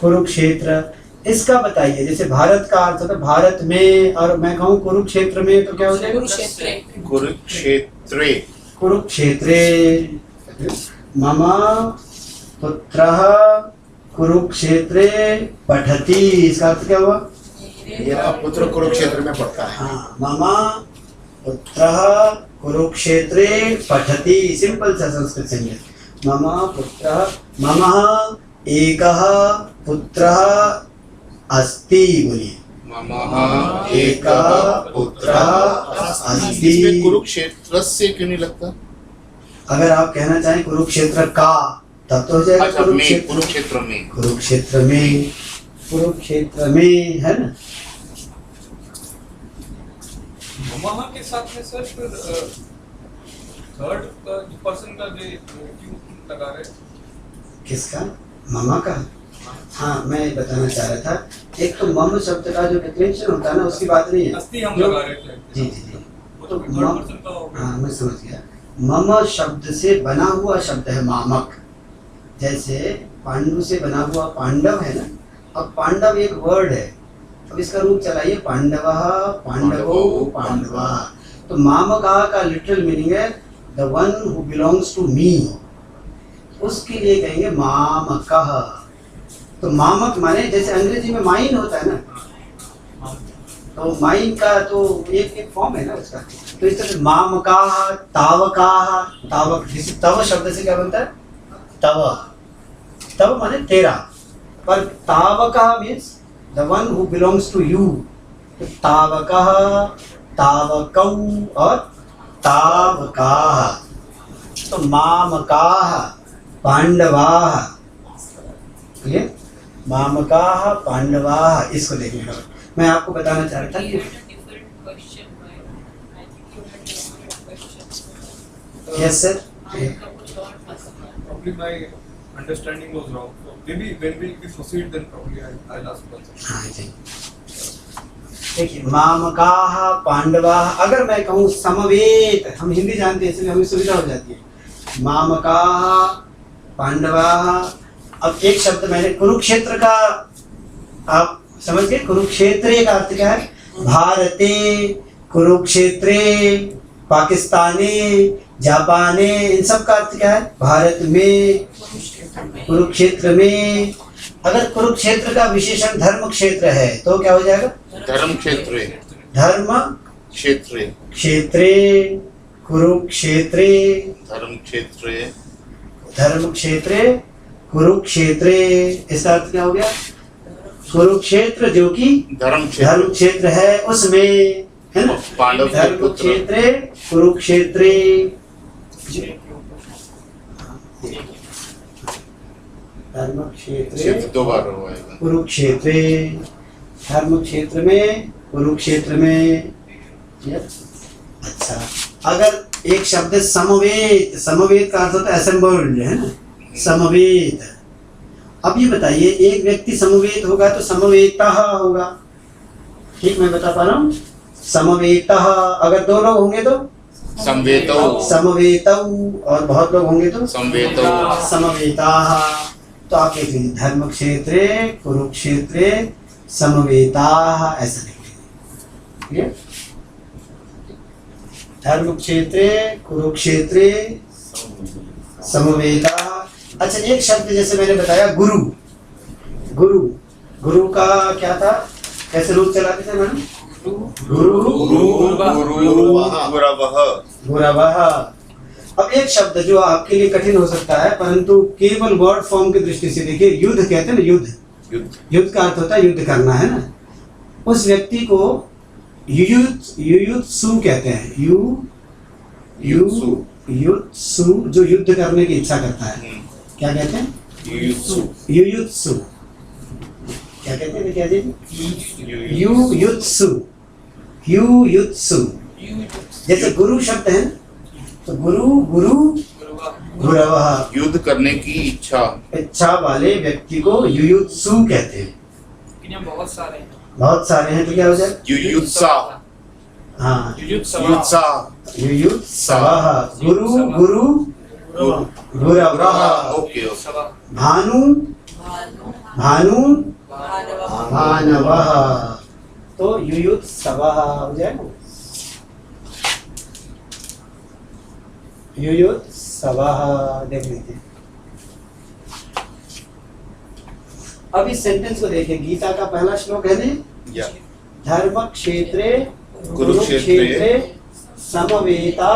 कुरुक्षेत्र। इसका बताइए, जैसे भारत का अर्थ होता है भारत में, और मैं कहूँ कुरुक्षेत्र में तो क्या हो जाएगा? कुरुक्षेत्रे। मम पुत्रः कुरुक्षेत्रे पठति, इसका अर्थ क्या हुआ? मेरा पुत्र कुरुक्षेत्र में पढ़ता है। हाँ, मम पुत्रः कुरुक्षेत्रे पठति, सिंपल सा संस्कृत सेंटेंस। मम पुत्रः, मम एकः पुत्रः अस्ति, बोलिए मम एकः पुत्रः अस्ति। इसमें कुरुक्षेत्र से क्यों नहीं लगता? अगर आप कहना चाहें कुरुक्षेत्र का, तब तो हो जाएगा अच्छा, कुरुक्षेत्र। कुरुक्षेत्र में, कुरुक्षेत्र में, कुरुक्षेत्र में, है ना। ममाहा के साथ में सर फिर थर्ड पर्सन का जो क्यों लगा रहे? किसका? ममा का? हाँ, मैं बताना चाह रहा था, एक तो मम शब्द का जो डिक्लेरेशन होता है ना, उसकी बात नहीं है। अस्थि हम लगा रहे थे। जी जी जी, वो तो थर्ड पर्सन का हो गया। हाँ मैं समझ गया। मम शब्द से बना हुआ शब्द है मामक, जैसे पांडु से बना हुआ पांडव है ना। अब पांडव एक वर्ड है, अब इसका रूप चलाइए पांडवः, पांडवो, पांडवा। तो मामका का लिटरल मीनिंग है the one who belongs to me, उसके लिए कहेंगे मामकः। तो मामक माने जैसे अंग्रेजी में माइन होता है ना, तो माइन का तो एक फॉर्म है ना उसका। तो इस तरह मामकाः, तावकाः, तावक, जैसे तव शब्द से क्या बनता है? तव, तव माने तेरा, पर तावका means the one who belongs to you. तो तावकः, तावकौ और तावकाः। तो मामकाः पांडवाः, ये मामकाः पांडवाः, इसको देखिएगा। मैं आपको बताना चाह रहा था कि yes sir, Probably my understanding was wrong. So maybe when we proceed, then probably I'll ask one. हाँ जी, देखिए मामकाः पांडवाः। अगर मैं कहूँ समवेत, हम हिंदी जानते हैं इसलिए हमें सुविधा हो जाती है। मामकाः पांडवाः। अब एक शब्द मैंने कुरुक्षेत्र का, आप समझ गए? कुरुक्षेत्रे का अर्थ क्या है? भारते, कुरुक्षेत्रे, पाकिस्ताने, जापाने, इन सब का अर्थ क्या है? भारत में, कुरुक्षेत्र में। अगर कुरुक्षेत्र का विशेषण धर्म क्षेत्र है तो क्या हो जाएगा? धर्म क्षेत्रे, धर्म क्षेत्रे, क्षेत्रे, कुरुक्षेत्रे, धर्म क्षेत्रे, धर्म क्षेत्रे, कुरुक्षेत्रे। इसका अर्थ क्या हो गया? कुरुक्षेत्र जो कि धर्म धर्म क्षेत्र है उसमें, है ना। पांडव के धर्म पुत्र। क्षेत्रे, कुरुक्षेत्रे। धर्म क्षेत्रे, क्षेत्र दो बार हुआ है। कुरुक्षेत्रे, धर्म क्षेत्र में, कुरुक्षेत्र में। अच्छा, अगर एक शब्द समवेत, समवेत का अर्थ होता है असेंबल्ड, है ना, समवेत। अब ये बताइए, एक व्यक्ति समवेत होगा तो समवेतः होगा, ठीक मैं बता पा रहा हूँ? समवेतः, अगर दो लोग होंगे तो संवेतौ समवेतौ, और बहुत लोग होंगे तो संवेतौ समवेताः। तो आप लिख लीजिए धर्म क्षेत्रे कुरुक्षेत्रे समवेताः, ऐसा लिख लीजिए। धर्म क्षेत्रे कुरुक्षेत्रे समवेताः। अच्छा, एक शब्द जैसे मैंने बताया गुरु, गुरु, गुरु का क्या था, कैसे रूप चलाते थे मैडम? गुरु गुरवः। अब एक शब्द जो आपके लिए कठिन हो सकता है, परंतु केवल वर्ड फॉर्म की दृष्टि से देखिए, युद्ध कहते हैं ना, युद्ध, युद्ध का अर्थ होता है युद्ध करना, है ना। उस व्यक्ति को युयुत्सु कहते हैं। युयुत्सु, जो युद्ध करने की इच्छा करता है, क्या कहते हैं? युयुत्सु। क्या कहते हैं क्या जी? युयुत्सु, युयुत्सु। जैसे गुरु शब्द है, तो गुरु गुरु गुरवः, युद्ध करने की इच्छा वाले व्यक्ति को युयुत्सु कहते हैं। यहाँ बहुत सारे हैं। बहुत सारे हैं, तो क्या हो जाए? युयुत्सा, हाँ, युयुत्सा, युयुत्सवः। गुरु गुरु गुरवः। ओके। भानु भानु भानवः, तो युयुत्सवः हो जाएगा। युयुत्सवः देख लीजिए। अब इस सेंटेंस को देखिए, गीता का पहला श्लोक है ना, धर्म क्षेत्रे कुरुक्षेत्रे समवेता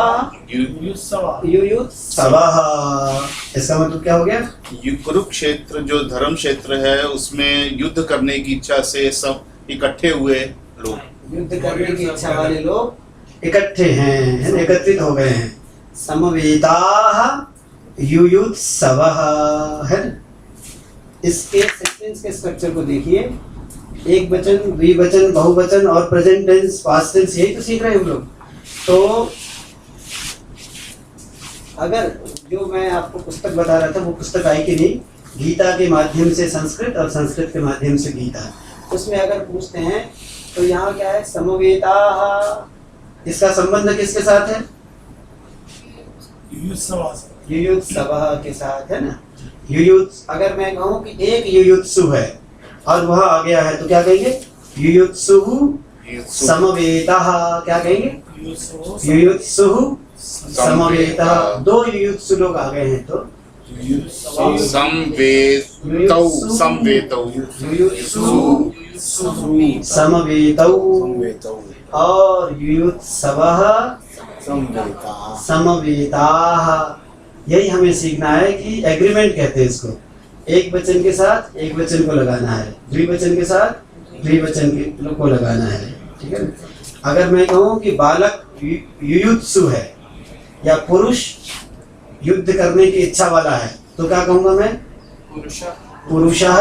युयुत्सवः। इसका मतलब क्या हो गया? कुरुक्षेत्र जो धर्म क्षेत्र है, उसमें युद्ध करने की इच्छा से सब इकट्ठे हुए लोग, युद्ध करने की इच्छा वाले लोग इकट्ठे हैं, है ना, एकत्रित हो गए हैं। समवेताः युयुत्सवः, है ना। इसके सेंटेंस के स्ट्रक्चर को देखिए, एक वचन, द्विवचन, बहुवचन और प्रेजेंट टेंस, पास्ट टेंस, यही तो सीख रहे हैं हम लोग। तो अगर जो मैं आपको पुस्तक बता रहा था, वो पुस्तक आई कि नहीं, गीता के माध्यम से संस्कृत और संस्कृत के माध्यम से गीता, उसमें अगर पूछते हैं तो यहाँ क्या है? समवेताः। इसका संबंध किसके साथ है? युयुत्सवः के साथ, है ना। अगर मैं कहूँ कि एक युयुत्सु है और वह आ गया है, तो क्या कहेंगे? युयुत्सुः समवेतः। क्या कहेंगे? युयुत्सुः समवेतः। दो युयुत्सु लोग आ गए हैं, तो समवेतौ और युयुत्सवः समवेताः। यही हमें सीखना है कि एग्रीमेंट कहते हैं इसको, एक वचन के साथ एक वचन को लगाना है, द्विवचन के साथ द्विवचन को लगाना है, ठीक है। अगर मैं कहूँ कि बालक युयुत्सु है या पुरुष युद्ध करने की इच्छा वाला है, तो क्या कहूँगा मैं? पुरुषः।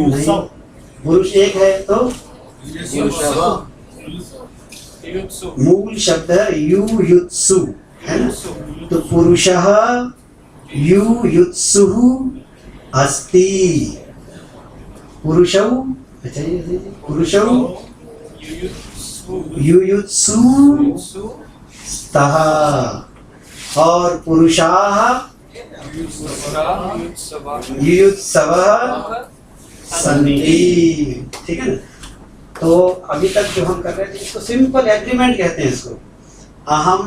नहीं, पुरुष एक है तो मूल शब्द है युयुत्सु, है ना। तो पुरुषः युयुत्सुः अस्ति। पुरुषौ, अच्छा पुरुषौ युयुत्सु स्तः और पुरुषाः युयुत्सवः सन्ति, ठीक है ना। तो अभी तक जो हम कर रहे थे, इसको सिंपल एग्रीमेंट कहते हैं इसको। अहम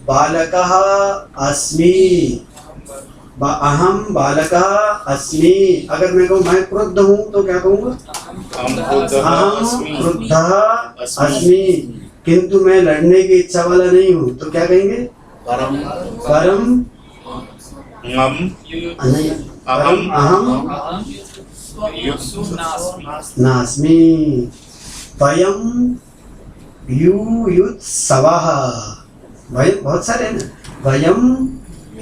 बालकः अस्मि, अहम बालकः अस्मि। अगर मैं कहूँ मैं क्रुद्ध हूँ, तो क्या कहूँगा? अहम क्रुद्धः अस्मि। किंतु मैं लड़ने की इच्छा वाला नहीं हूँ, तो क्या कहेंगे? परम अहम नास्मि। वयं युयुत्सवः, वयं बहुत सारे हैं ना। वयं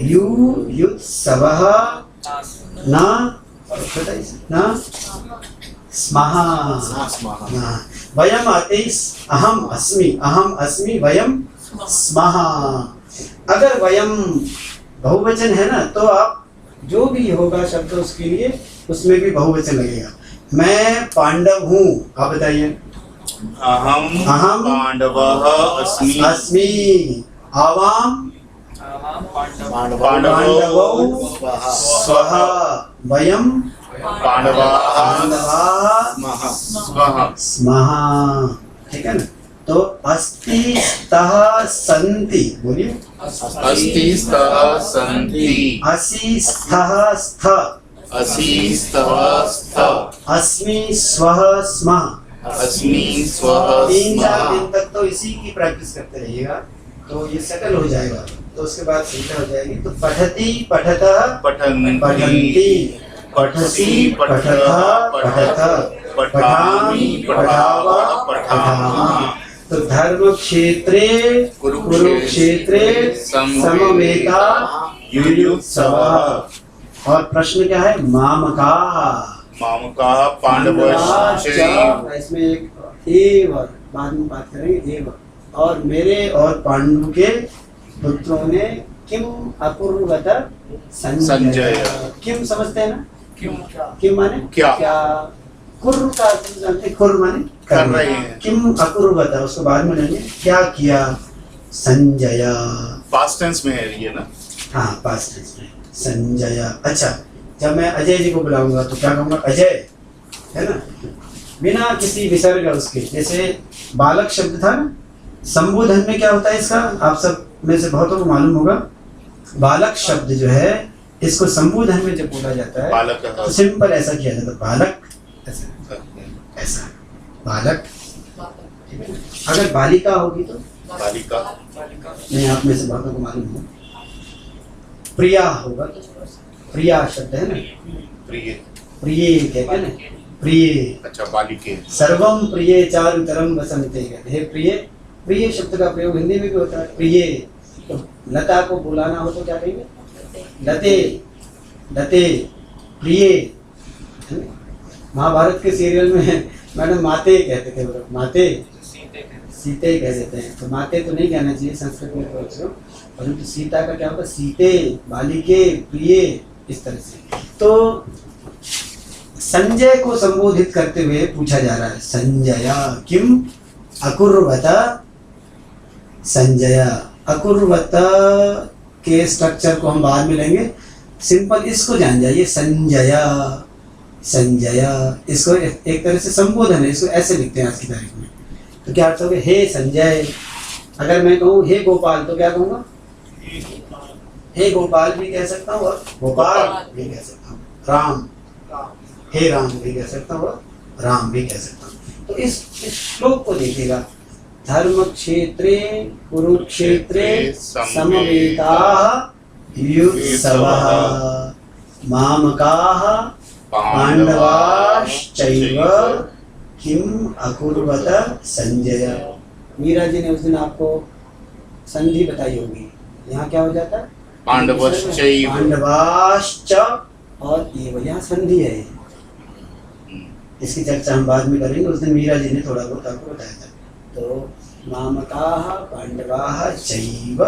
युयुत्सवः न स्मः। वयम अहम अस्मि वयम स्मः। अगर वयम बहुवचन है ना, तो आप जो भी होगा शब्द उसके लिए, उसमें भी बहुवचन लगेगा। मैं पांडव हूँ, आप बताइए। अहम अहम पांडवः अस्मि अस्मि आवाम पांडवौ स्वः वयम पांडवाः पांडवाः स्वः स्मः। ठीक है ना? तो अस्ति स्तः सन्ति, बोलिए अस्ति स्तः सन्ति असि स्थः स्थ असि स्तः स्थ अस्मि स्वः स्मः। अस्मि स्वः 3-4 दिन स्मः। तक तो इसी की प्रैक्टिस करते रहिएगा, तो ये सेटल हो जाएगा। तो उसके बाद सीधा हो जाएगी। तो पठति पठतः पठन्ति पठन्ति पठसि पठतः पठत पठामि पठावः पठामः। तो धर्म क्षेत्रे कुरुक्षेत्रे समवेता युयुत्सवः। और प्रश्न क्या है? मामकाः मामकाः पांडवश्चैव। इसमें एक एव बाद में बात करेंगे एव। और मेरे और पांडु के पुत्रों ने किम अकुर्वत संजय। किम समझते हैं ना? किम माने क्या? कुर्र का अर्थ जानते हैं? कुर्र माने कर रहे हैं। किम अकुर्वत, उसको बाद में लेंगे। क्या किया? संजय। पास्ट टेंस में है ये ना? हाँ पास्ट टेंस में संजय। अच्छा, जब मैं अजय जी को बुलाऊंगा तो क्या कहूँगा? अजय, है ना, बिना किसी विसर्ग उसके। जैसे बालक शब्द था ना, संबोधन में क्या होता है इसका? आप सब में से बहुतों को मालूम होगा। बालक शब्द जो है, इसको संबोधन में जब बोला जाता है बालक तो सिंपल ऐसा किया जाता है, बालक ऐसा ऐसा बालक। ठीक है ना? अगर बालिका होगी तो बालिका नहीं, आप में से बहुतों को मालूम हो। प्रिया होगा, प्रिया शब्द है ना, प्रिय। प्रिय कहते हैं ना, प्रिय। अच्छा, बालिके। सर्वम प्रिय चारुतरम वसंते कहते हैं। प्रिय, प्रिय शब्द का प्रयोग हिंदी में भी होता है, प्रिय। तो लता को बुलाना हो तो क्या कहेंगे? लते, लते, प्रिय। है ना? महाभारत के सीरियल में मैडम माते कहते थे, वो लोग माते, सीते कह देते हैं। तो माते तो नहीं कहना चाहिए संस्कृत में, परंतु सीता का क्या होता? सीते, बालिके, प्रिय, इस तरह से। तो संजय को संबोधित करते हुए पूछा जा रहा है, संजय किम अकुर्वत संजय। अकुर्वत के स्ट्रक्चर को हम बाद में लेंगे, सिंपल इसको जान जाइए, संजय। संजय इसको एक तरह से संबोधन है, इसको ऐसे लिखते हैं आज की तारीख में। तो क्या अर्थ होगा? हे संजय। अगर मैं कहूँ हे गोपाल तो क्या कहूँगा? हे गोपाल भी कह सकता हूँ और गोपाल भी कह सकता हूँ। राम, हे राम भी कह सकता हूँ और राम भी कह सकता हूँ। तो इस श्लोक को देखिएगा। धर्म क्षेत्रे कुरुक्षेत्रे समवेताः युयुत्सवः मामकाः पांडवाश्चैव किम अकुर्वत संजय। मीरा जी ने उस दिन आपको संधि बताई होगी। यहाँ क्या हो जाता है? पांडवश्चैव। पांडवाश्च और एव, यहाँ संधि है। इसकी चर्चा हम बाद में करेंगे। उस दिन मीरा जी ने थोड़ा बहुत आपको बताया था। तो मामकाः पांडवाः चैव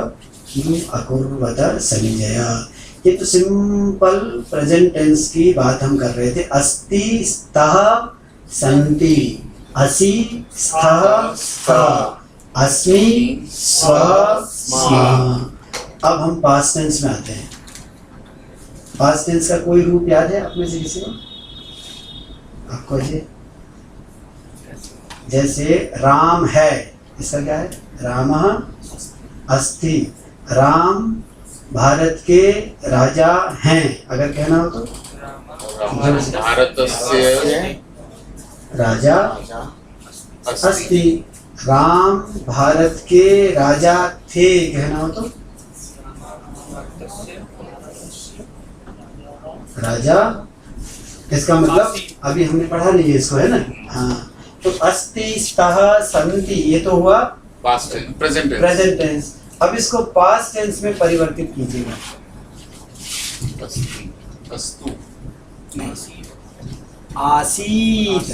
किम अकुर्वत संजय। ये तो सिंपल प्रेजेंट टेंस की बात हम कर रहे थे। अस्ति स्तः सन्ति, असि स्थः स्तः, अस्मि स्वः स्मः। अब हम पास्ट टेंस में आते हैं। पास्ट टेंस का कोई रूप याद है आप में से किसी को? आपको जैसे राम है, इसका क्या है? रामः अस्ति। राम भारत के राजा हैं, अगर कहना हो तो भारतस्य राजा अस्ति। राम भारत के राजा थे, कहना हो तो राजा। इसका मतलब अभी हमने पढ़ा नहीं है इसको, है ना? हाँ, तो अस्ति स्तः सन्ति ये तो हुआ past tense, present tense. Present tense. अब इसको पास्ट टेंस में परिवर्तित कीजिएगा। अस्तु, आसीत।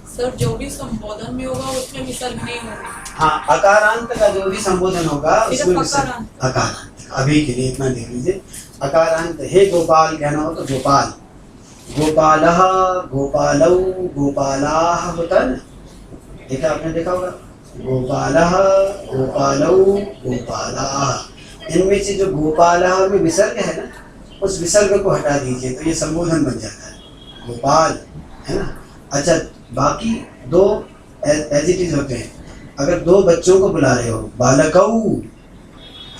सर जो भी संबोधन में होगा उसमें विसर्ग नहीं होगा। हाँ, अकारांत का जो भी संबोधन होगा सिर्फ उसमें विसर्ग। अकारांत अभी के लिए इतना देख लीजिए। अकारांत, हे गोपाल कहना हो तो गोपाल, गोपालः, गोपालौ, गोपालाः होता है ना, एक आपने देखा होगा गोपालः, गोपालौ, गोपालाः। इनमें से जो गोपालः में विसर्ग है ना, उस विसर्ग को हटा दीजिए तो ये संबोधन बन जाता है, गोपाल, है ना। अच्छा, बाकी दो एज इट इज होते हैं। अगर दो बच्चों को बुला रहे हो, बालकौ,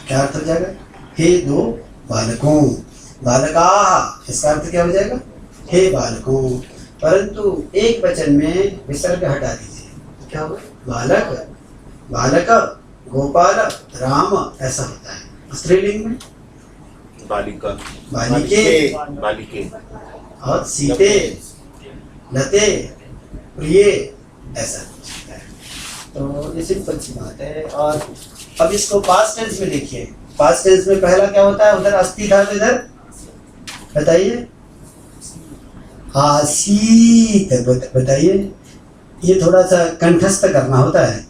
क्या अर्थ हो जाएगा? हे दो बालकों। बालकाः, इसका अर्थ क्या हो जाएगा? हे बालकों। परंतु एक वचन में विसर्ग हटा दीजिए तो क्या होगा? बालक, बालक, गोपाल, राम, ऐसा होता है। स्त्रीलिंग में बालिका, बालिके बालिके, और सीते, लते, प्रिय, ऐसा होता है। तो ये सिंपल सी बात है। और अब इसको पास्ट टेंस में देखिए। पास्ट टेंस में पहला क्या होता है? उधर अस्थि था तो इधर बताइए आसीत। बताइए, ये थोड़ा सा कंठस्थ करना होता है।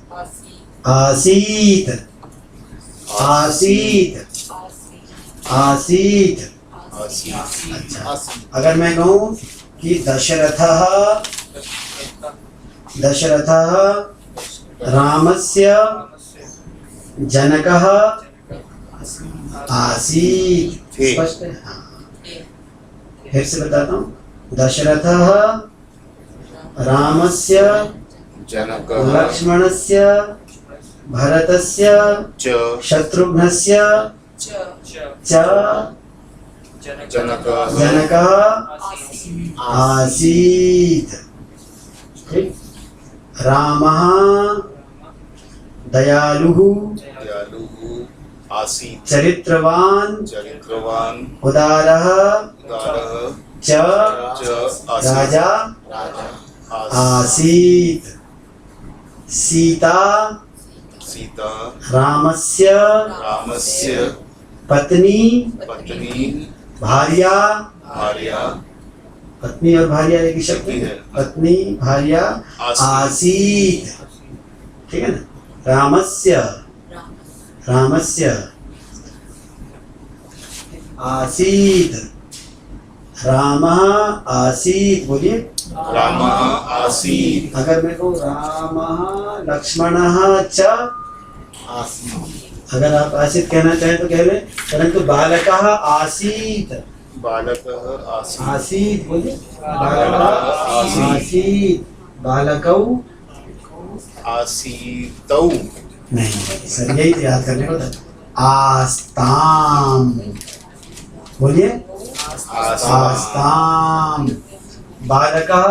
आसीत, आसीत, आसीत। अच्छा, अगर मैं कहूँ कि दशरथः, दशरथः रामस्य जनकः आसीत्। स्पष्ट है? हाँ। फिर से बताता हूँ, दशरथः रामस्य जनकः लक्ष्मणस्य भरतस्य शत्रुघ्नस्य च जनकः जनकः आसीत्। ठीक। रामः दयालुः दयालुः आसीत्, चरित्रवान चरित्रवान उदारः उदारः च राजा आसीत्। सीता सीता रामस्य रामस्य पत्नी पत्नी भार्या। भार्या पत्नी और भार्या एक ही शब्द है। पत्नी भार्या आसीत्। ठीक है ना? रामस्य, रामस्य आसीत्, रामः आसीत्। बोलिए रामः आसीत्। अगर मैं कहूँ रामः लक्ष्मणः च आसीत्, अगर आप आसीत् कहना चाहें तो कह लें, परंतु बालकः आसीत्। बालकः आसीत्, आसीत् बोलिए, बालकः आसीत्। बालकौ आसीतौ, नहीं सर, यही तो याद करने को था। आस्ताम बोलिए, आस्ताम। बालकः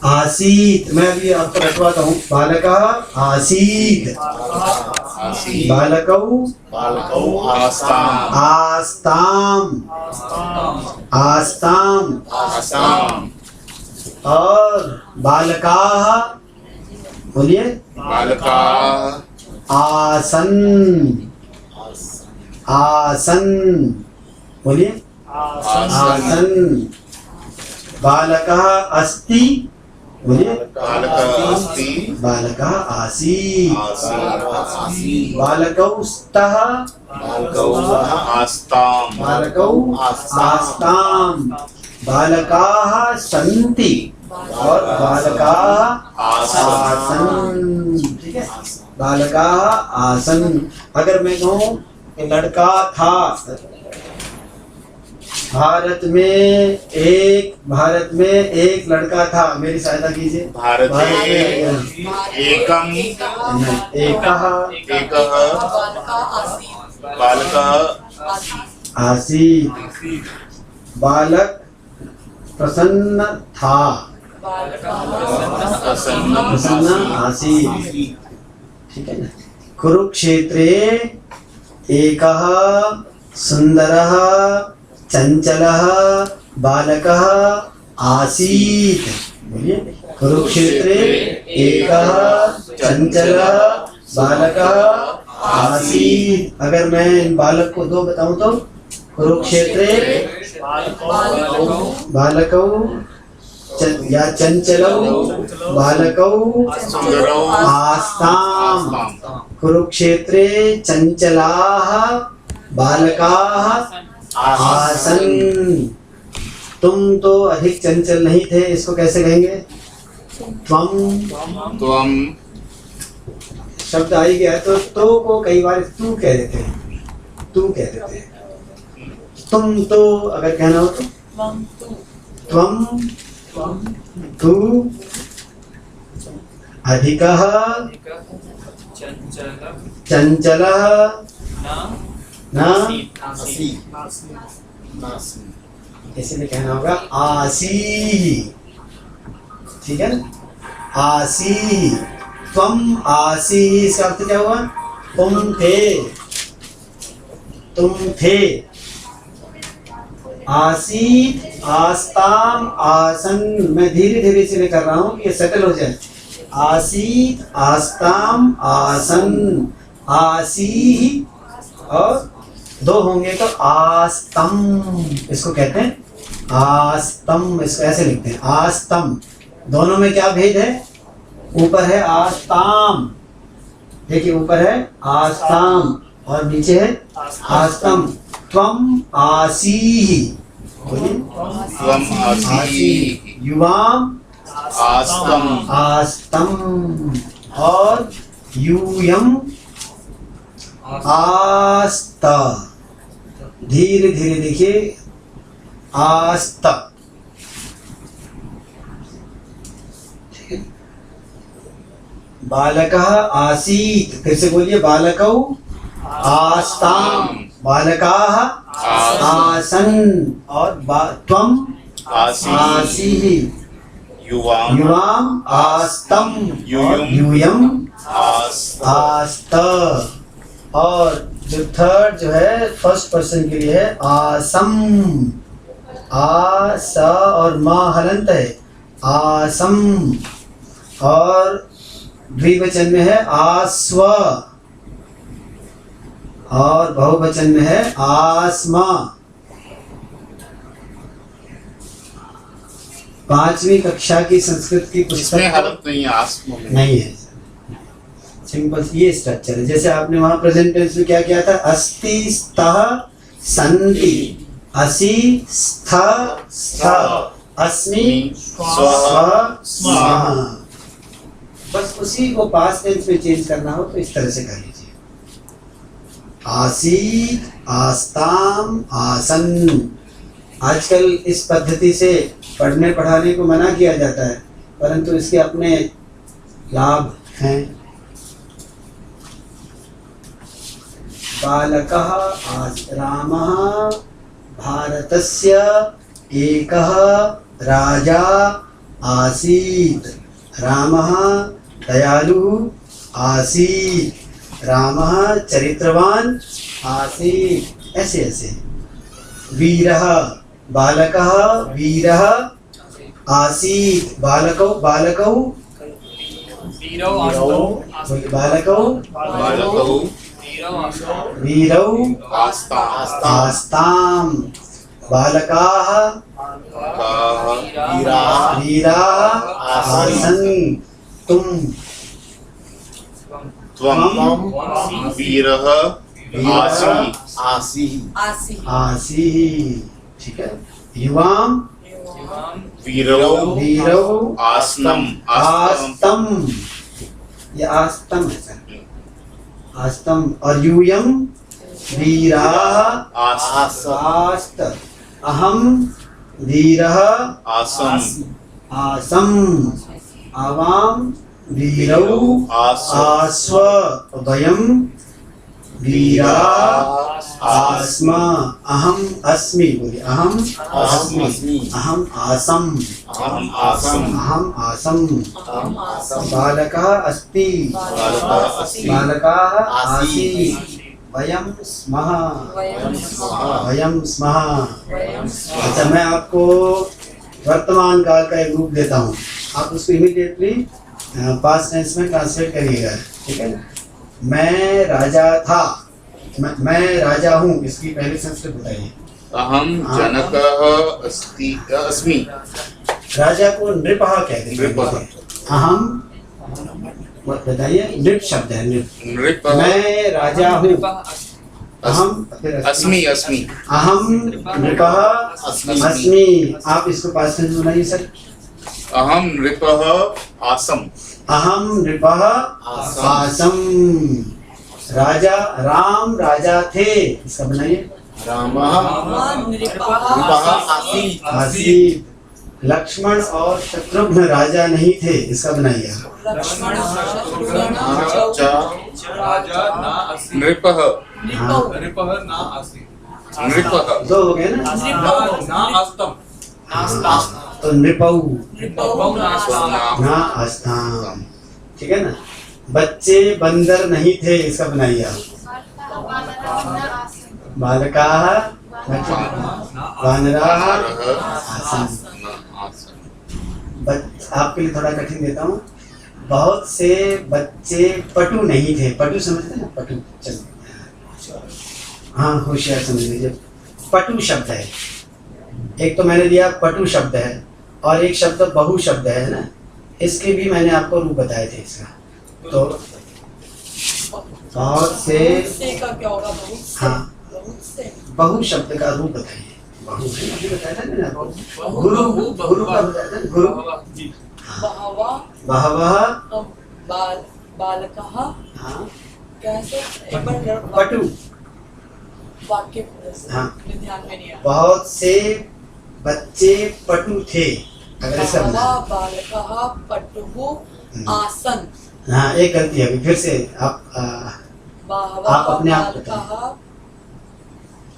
आसीत्, मैं अभी आपको रखवाता हूँ। बालकः आसीत्, आसीत्। बालकौ बालकौ आस्ताम्, आस्ताम, आस्ताम। आसाम। और बालकाः बोलिए, बालकाः आसन, आसन बोलिए, आसन। बालकः अस्ति बोलिए, बालकः अस्ति, बालकः आसीत्। आसीत्। बालकौ स्तः, बालकौ आस्ताम्, बालकौ आस्ताम्। बालकाः सन्ति और बालकाः आसन। ठीक है? बालकाः आसन। अगर मैं कहूँ कि लड़का था, भारत में एक लड़का था, मेरी सहायता कीजिए। भारते एकम एकः बालकः आसीत्। बालक प्रसन्न था, प्रसन्न आसीत्। ठीक है ना? कुरुक्षेत्रे एकः सुंदरः चंचलः बालकः आसीत्। बोलिए, कुरुक्षेत्रे एकः चंचलः बालकः आसीत्। अगर मैं इन बालक को दो बताऊं तो कुरुक्षेत्रे बालकौ या चंचलौ बालकौ आस्ताम्। कुरुक्षेत्रे चंचलाः बालकाः आसन। तुम तो अधिक चंचल नहीं थे, इसको कैसे कहेंगे? त्वम त्वम शब्द आ ही गया तो को कई बार तू कह देते हैं, तू कह देते हैं। तुम तो अगर कहना हो तो त्वम तू अधिकः चंचलः न इसलिए कहना होगा आसी, ठीक है ना, आसी। त्वम आसी, इसका अर्थ क्या हुआ? तुम थे, तुम थे। आसी, आस्ताम, आसन, मैं धीरे धीरे इसलिए कर रहा हूँ कि ये सेटल हो जाए। आसीत, आस्ताम, आसन, आसी और दो होंगे तो आस्तम, इसको कहते हैं आस्तम। इसको ऐसे लिखते हैं आस्तम। दोनों में क्या भेद है? ऊपर है आस्ताम, देखिए ऊपर है आस्ताम और नीचे है आस्तम। त्वम आसी, बोलिए त्वम आसी, युवाम आस्तम, आस्तम और यूयम आस्ता। धीरे धीरे देखिए आस्ता, बालकः आसीत्, फिर से बोलिए बालकौ आस्ताम, बालकाः आसन और त्वम आसी, युवाम आस्तम, यूयम आस्त। और जो थर्ड जो है फर्स्ट पर्सन के लिए है आसम, आ स और म हलंत है आसम। और द्विवचन में है आस्व और बहुवचन में है आस्मा। 5वीं कक्षा की संस्कृत की इसमें पुस्तक हलंत नहीं है, आस्म में नहीं है, सिंपल ये स्ट्रक्चर है। जैसे आपने वहां प्रेजेंट टेंस में क्या किया था? अस्ति, स्तः, सन्ति, असि, स्थ, स्थ, अस्मि, स्वः, स्मः। बस उसी को पास्ट टेंस में चेंज करना हो तो इस तरह से कर लीजिए। आसीत, आस्ताम, आसन। आजकल इस पद्धति से पढ़ने पढ़ाने को मना किया जाता है, परंतु इसके अपने लाभ हैं। बालकः रामः भारतस्य एकः राजा आसीत्। रामः दयालुः आसीत्, रामः चरित्रवान आसीत्। ऐसे ऐसे। वीरः, बालकः वीरः आसीत्, बालकौ बालकौ बालकौ वीरौ आस्ताम, बालकाः वीराः आसन्। तुम त्वम वीरः आसी, आसी, ठीक है। युवाम वीरौ वीरौ आस्नम, आस्तम, ये आस्तम है सर, आस्तम। और यूयम वीराः आस्त, अहम वीरः आसम, आसम, आवाम वीरौ आस्व, वयम वीरा आस्म, अहम अस्मि, बोलिए अहम अस्मि, अहम आसम, अहम आसम, अहम आसम। बालकः अस्ति, बालकाः आसी, वयम स्मः, वयम स्मः। अच्छा, मैं आपको वर्तमान काल का एक रूप देता हूँ, आप उसको इमीडिएटली पास्ट टेंस में ट्रांसलेट करिएगा, ठीक है। मैं राजा था, मैं राजा हूँ, इसकी पहले संस्कृत बताइए। अहम जनकः अस्मि। राजा को नृपः कहते हैं। नृपः। अहम बताइए, नृप शब्द है, नृप। नृपः। मैं राजा हूँ, अहम अस्मि, अस्मि। अहम नृपः अस्मि। आप इसको पास्ट टेंस बनाइए सर। अहम नृपः आसम। अहम नृपः आसम। राजा राम राजा थे, इसका बनाइए। रामः नृपः आसीत्। आसीत। लक्ष्मण और शत्रुघ्न राजा नहीं थे, इसका बनाइए। लक्ष्मण राजा ना आसी नृपः हाँ, नृपः ना आसी नृपः दो हो गए ना। ना आस्तम तो नृपौ ना ना आस्ताम, ठीक है ना। बच्चे बंदर नहीं थे, इसका बनाइए आप। बालकाः वानराः आसन्। आपके लिए थोड़ा कठिन देता हूँ। बहुत से बच्चे पटु नहीं थे। पटु समझते ना, पटु, चल हाँ होशियार समझ लीजिए। पटु शब्द है, एक तो मैंने दिया पटु शब्द है और एक शब्द बहु शब्द है ना। इसके भी मैंने आपको रूप बताए थे इसका। तो बहुत से का क्या होगा? हाँ बहुत से बहु शब्द का रूप बताइए। बहु है अभी बताया था ना आपको। गुरु गुरु का बताया था। गुरु बहवा बहवः बालकः हाँ कैसे एक बार पटु वाक्य पूरे से हाँ। मुझे ध्यान में नहीं आया। बहुत से बच्चे पटु थे, अगर ऐसा बहवा बना। बालकः पटुः आसन। हाँ एक गलती है अभी, फिर से आप बहवा आप अपने आप बालकः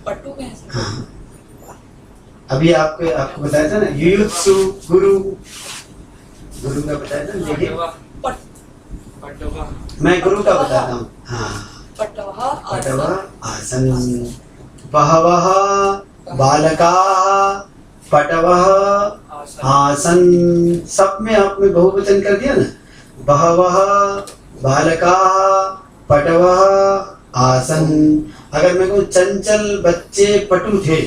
पटु में है। हाँ अभी आपको बताया था ना। युयुत्सु गुरु, गुरु का बताया था ना। देखिए मैं गुरु का बताता हूँ। हाँ पटवः पटव आसन। आसन। बहवः बालकाः पटवः आसन। सब में आपने बहुवचन कर दिया ना। बहवः बालकाः पटवः आसन। अगर मैं कहूँ चंचल बच्चे पटु थे,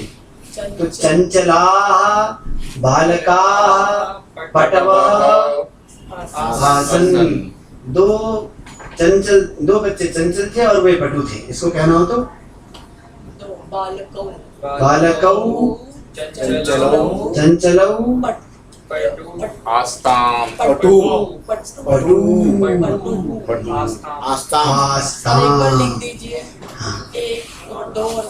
तो चंचलाः बालकाः पटवः आसन। दो बच्चे चंचल थे और वे पटु थे, इसको कहना हो तो दो बालकौ बालकौ चंचलौ आस्ताम पटु आस्ताम सर एक बार लिख आस्ताम। दीजिए। एक और दो और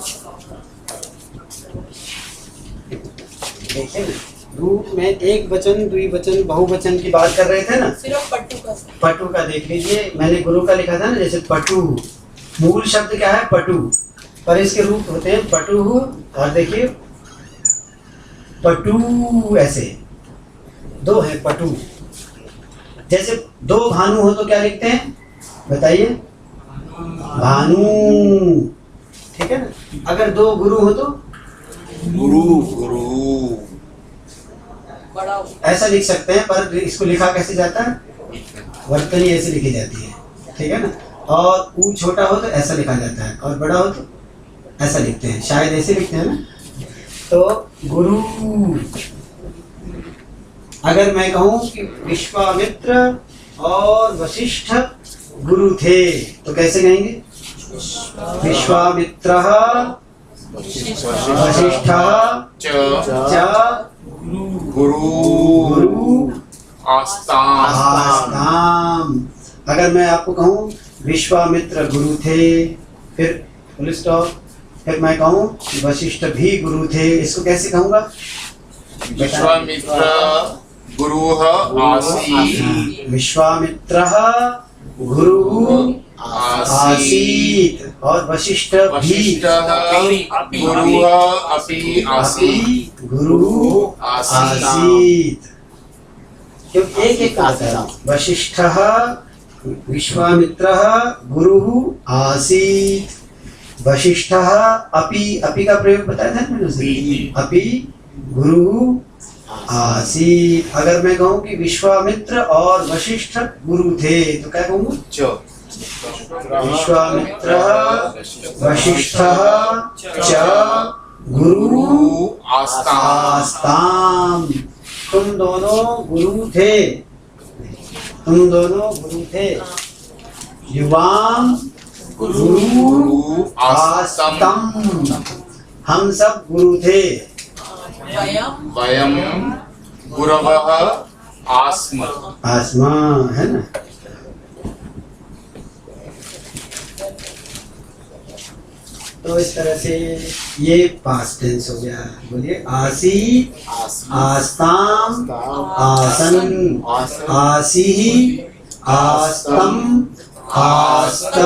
देखिए ना, रूप में एक वचन द्विवचन बहुवचन की बात कर रहे थे ना। सिर्फ पट्टू का पटु का देख लीजिए, मैंने गुरु का लिखा था ना। जैसे पटु मूल शब्द क्या है? पटु, पर इसके रूप होते हैं पटु। और देखिए पटु ऐसे दो है पटु। जैसे दो भानु हो तो क्या लिखते हैं बताइए? भानु, ठीक है ना। अगर दो गुरु हो तो गुरु गुरु बड़ा ऐसा लिख सकते हैं, पर इसको लिखा कैसे जाता है? वर्तनी ऐसे लिखी जाती है, ठीक है ना। और ऊ छोटा हो तो ऐसा लिखा जाता है, और बड़ा हो तो ऐसा लिखते हैं, शायद ऐसे लिखते हैं ना। तो गुरु, अगर मैं कहूँ कि विश्वामित्र और वशिष्ठ गुरु थे तो कैसे कहेंगे? विश्वामित्रः वशिष्ठः च गुरु गुरु आस्ताम आस्ताम। अगर मैं आपको कहूँ विश्वामित्र गुरु थे, फिर फुल स्टॉप, फिर मैं कहूँ वशिष्ठ भी गुरु थे, इसको कैसे कहूँगा? विश्वामित्र गुरुः आसीत् विश्वामित्रः गुरु आसीत् और वशिष्ठ भी वशिष्ठः गुरुः अपि आसीत् गुरु आसीत्। आसीत्। क्योंकि एक एक का बता रहा हूँ। वशिष्ठः विश्वामित्रः गुरुः आसीत्, वशिष्ठः अपि, अपि का प्रयोग बताया था मैंने उसे, अपि गुरु आसीत्। अगर मैं कहूँ कि विश्वामित्र और वशिष्ठ गुरु थे तो क्या कहूँगा? विश्वामित्रः वशिष्ठः च गुरु आस्ताम। तुम दोनों गुरु थे, तुम दोनों गुरु थे। युवाम गुरु आस्ताम, हम सब गुरु थे। वयम वयम गुरवः आस्म आसमा, है ना। तो इस तरह से ये पास्ट टेंस हो गया। बोलिए आसी, आस्ताम, आसन, आसी, आस्तम, आस्त,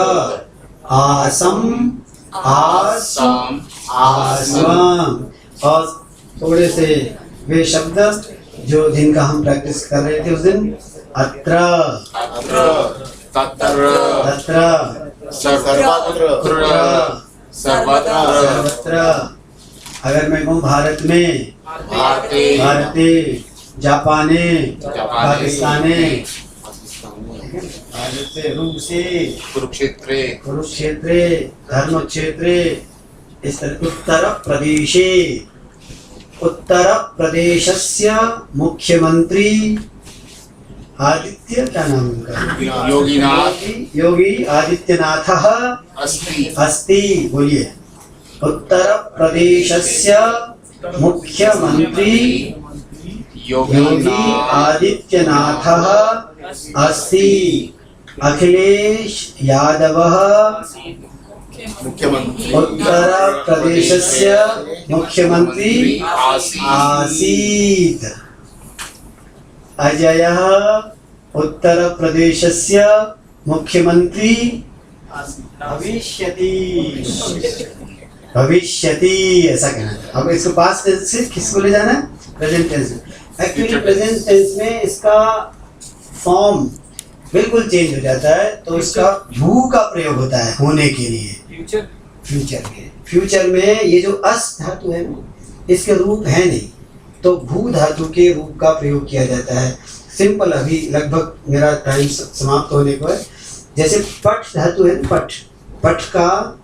आसम, आसम, आसम। और थोड़े से वे शब्द जो जिनका हम प्रैक्टिस कर रहे थे उस दिन, अत्र, तत्र तत्र, सर्वत्र सर्वत्र। अगर मैं कहूँ भारत में, भारते भारते, जापाने, पाकिस्ताने, भारत से, रूसे, कुरुक्षेत्रे कुरुक्षेत्रे, धर्म क्षेत्रे, इस तरह। उत्तर प्रदेशे, उत्तर प्रदेशस्य मुख्यमंत्री आदित्य, क्या नाम उनका, योगीनाथ योगी आदित्यनाथः अस्ति अस्ति। बोलिए उत्तर प्रदेशस्य मुख्यमंत्री योगी योगीनाथ आदित्यनाथः अस्ति। अखिलेश यादवः मुख्यमंत्री उत्तर प्रदेशस्य मुख्यमंत्री आसीत्। अजयः उत्तर प्रदेशस्य मुख्यमंत्री भविष्यति, भविष्यति, ऐसा कहना था। अब इसको पास्ट टेंस से किसको ले जाना है, प्रेजेंट टेंस में। एक्चुअली प्रेजेंट टेंस में इसका फॉर्म बिल्कुल चेंज हो जाता है, तो इसका भू का प्रयोग होता है होने के लिए। फ्यूचर फ्यूचर में, फ्यूचर में ये जो अस धातु है ना, इसके रूप है नहीं, तो भू धातु के रूप का प्रयोग किया जाता है। सिंपल, अभी लगभग मेरा टाइम समाप्त होने को है। जैसे पठ धातु है, पठ, पठ का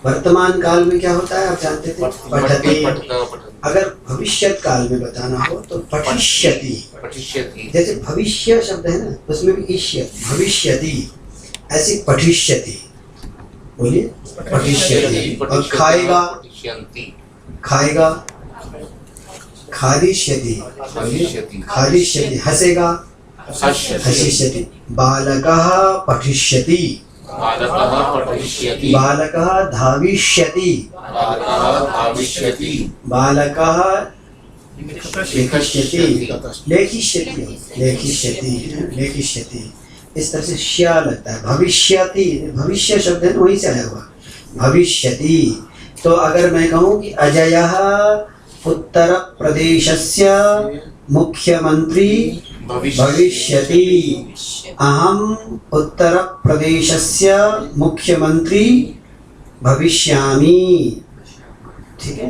वर्तमान काल में क्या होता है आप जानते थे, पठते। अगर भविष्यत काल में बताना हो तो पठिष्यति। पठिष्यति जैसे भविष्य शब्द है ना, उसमें भी ईश्य, भविष्यति, ऐसी पठिष्यति। बोलिए पठिष्यति। और खाएगा, पठिष्यन्ति खाएगा, खादिष्यति, खादिष्यति। हंसेगा, हसिष्यति। बालकः पठिष्यति, बालकः पठिष्यति बालकः धाविष्यति, बालकः धाविष्यति बालकः लिखिष्यति। लिखिष्यति, लेखिष्यति, लेखिष्यति, लेखिष्यति। इस तरह से श्या लगता है। भविष्यति, भविष्य शब्द है ना, वहीं से आया हुआ भविष्यति। तो अगर मैं कहूँ कि अजयः उत्तर प्रदेशस्य मुख्यमंत्री भविष्यति, अहम उत्तर प्रदेशस्य मुख्यमंत्री भविष्यामि। ठीक है,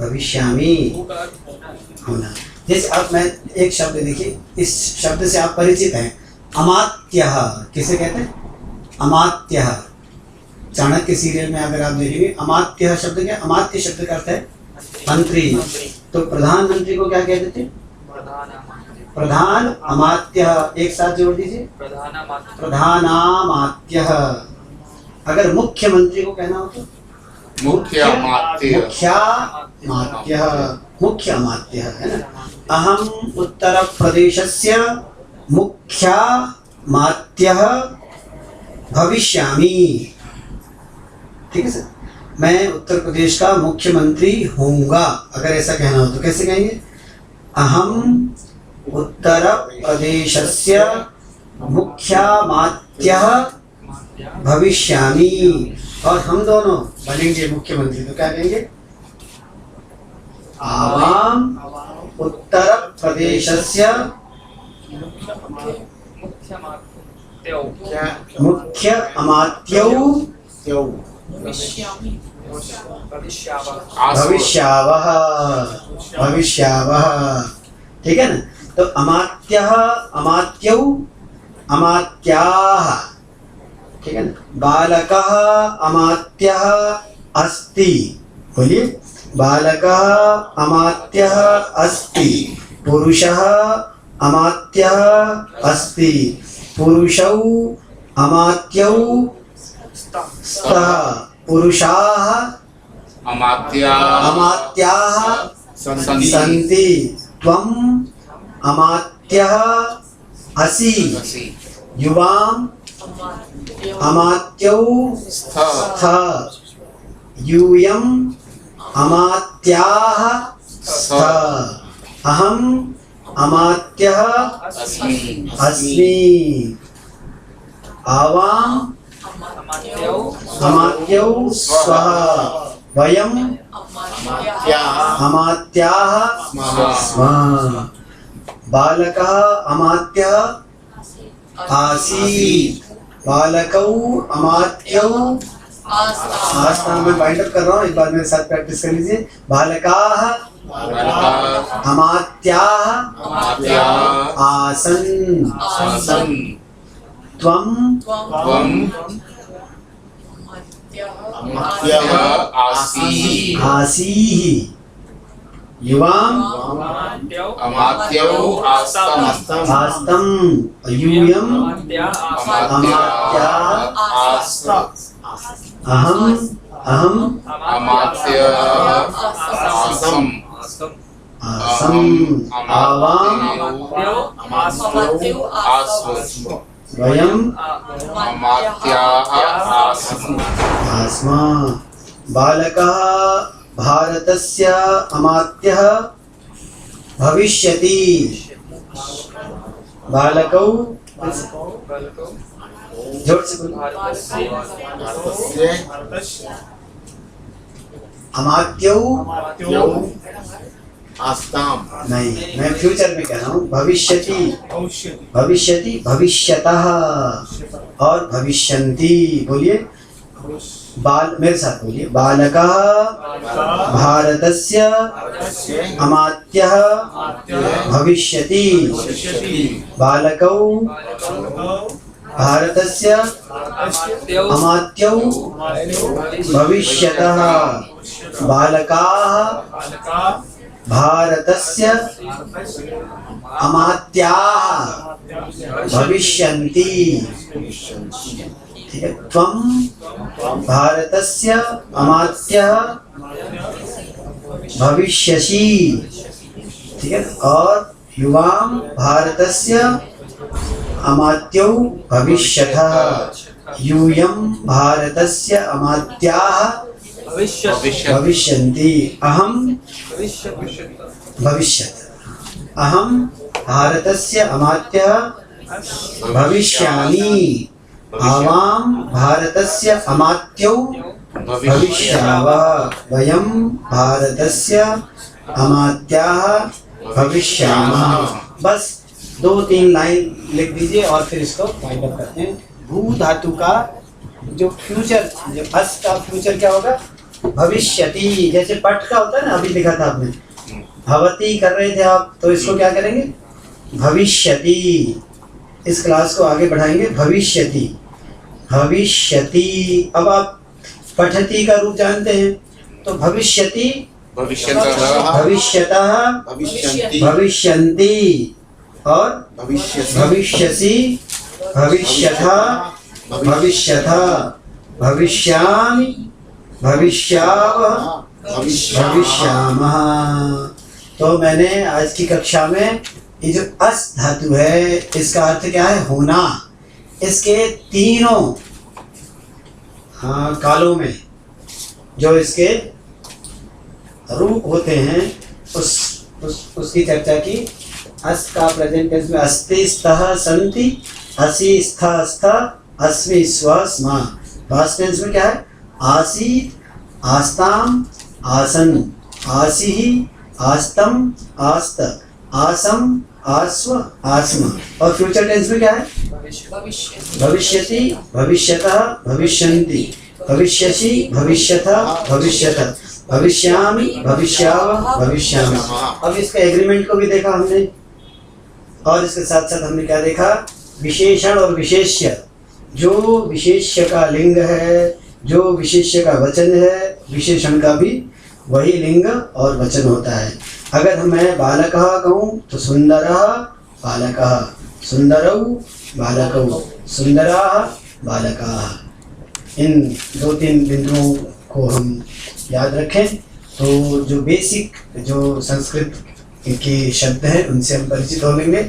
भविष्यामि होना। जैसे अब मैं एक शब्द देखिए, इस शब्द से आप परिचित हैं, अमात्यः। किसे कहते हैं, अमात्यः। चाणक्य सीरियल में अगर आप देखेंगे, अमात्यः शब्द क्या, अमात्य शब्द का अर्थ है मंत्री। तो प्रधानमंत्री को क्या कहते थे, प्रधान अमात्यः। एक साथ जोड़ दीजिए, प्रधानामात्यः। अगर मुख्यमंत्री को कहना हो तो मुख्यामात्य मुख्यामात्यः, मुख्यामात्यः, है ना। अहम उत्तर प्रदेशस्य मुख्यामात्यः भविष्यामि। ठीक है सर, मैं उत्तर प्रदेश का मुख्यमंत्री होऊंगा। अगर ऐसा कहना हो तो कैसे कहेंगे, अहम उत्तर प्रदेशस्य मुख्यामात्यः भविष्यामि। और हम दोनों बनेंगे मुख्यमंत्री तो क्या कहेंगे, आवाम उत्तर प्रदेशस्य मुख्य अमात्यौ भविष्यावः, भविष्यावः। ठीक है ना। तो अमात्यः, अमात्यौ, अमात्याः। ठीक है ना। बालकः अमात्यः अस्ति। बोलिए, बालकः अमात्यः अस्ति। पुरुषः अमात्यः अस्ति। पुरुषौ अमात्यौ स्तः। पुरुषाः अमात्याः सन्ति। त्वम् अमात्यः अमात्यः असि युवाम् अमात्यौ स्थ यूयम् अमात्याः स्थ अहम् अमात्यः अस्मि आवाम् अमात्यौ स्वः वयम् अमात्याः स्मः बालकः अमात्यः आसीत् बालकौ अमात्यौ आस्था में बाइंड अप कर रहा हूँ, एक बार मेरे साथ प्रैक्टिस कर लीजिए। बालकाः अमात्याः आसन् त्वम् आसीः युवाम् आस्तम् यूयम् अमात्याः अहम् आसम् आवाम् वयम् आस्म बालकः भारतस्य अमात्यः भविष्यति बालकौ जोर से अमात्यौ आस्ताम नहीं, मैं फ्यूचर में कह रहा हूँ। भविष्यति भविष्यति भविष्यतः और भविष्यन्ति। बोलिए मेरे साथ बोलिए। बालकः भारतस्य अमात्यः भविष्यति बालकौ भारतस्य अमात्यौ भविष्यतः बालकाः भारतस्य अमात्याः भविष्यन्ति। ठीक है, त्वं भारतस्य अमात्यः भविष्यसि। ठीक है, और युवां भारतस्य अमात्यौ भविष्यतः यूयं भारतस्य अमात्याः भविष्यन्ति अहं भविष्यत् अहं भारतस्य अमात्यः भविष्यामि आवां भारतस्य अमात्यौ भविष्यावः वयं भारतस्य अमात्याः भविष्यामः। बस 2-3 लाइन लिख दीजिए और फिर इसको वाइंड अप करते हैं। भू धातु का जो फ्यूचर, जो अस का फ्यूचर क्या होगा? भविष्यति। जैसे पठ का होता है ना, अभी लिखा था आपने, भवती कर रहे थे आप, तो इसको क्या करेंगे? भविष्यति। इस क्लास को आगे बढ़ाएंगे। भविष्यति भविष्यति। अब आप पठती का रूप जानते हैं, तो भविष्यति भविष्यतः भविष्यन्ति और भविष्यसि भविष्यथा भविष्यथा भविष्यामि भविष्यावः भविष्यामः। तो मैंने आज की कक्षा में ये जो अस धातु है, इसका अर्थ क्या है? होना। इसके तीनों कालों में जो इसके रूप होते हैं उसकी चर्चा की। अस का प्रेजेंट टेंस में अस्ति स्तः सन्ति, असि स्था स्था, अस्मि स्व स्म। पास्ट टेंस में क्या है? आसीत् आस्ताम आसन, आसीहि आस्तम आस्त, आसम आस्व आस्म। और फ्यूचर टेंस में क्या है? भविष्यति भविष्यतः भविष्यन्ति, भविष्यसि भविष्यथा भविष्यतः, भविष्यामि भविष्यावः भविष्यामि। अब इसका एग्रीमेंट को भी देखा हमने, और इसके साथ साथ हमने क्या देखा? विशेषण और विशेष्य। जो विशेष्य का लिंग है, जो विशेष्य का वचन है, विशेषण का भी वही लिंग और वचन होता है। अगर मैं बालकः कहूँ तो सुंदरः बालकः, सुंदरौ बालकौ, सुंदराः बालकाः। इन 2-3 बिंदुओं को हम याद रखें तो जो बेसिक जो संस्कृत इनके शब्द हैं उनसे हम परिचित हो लेंगे।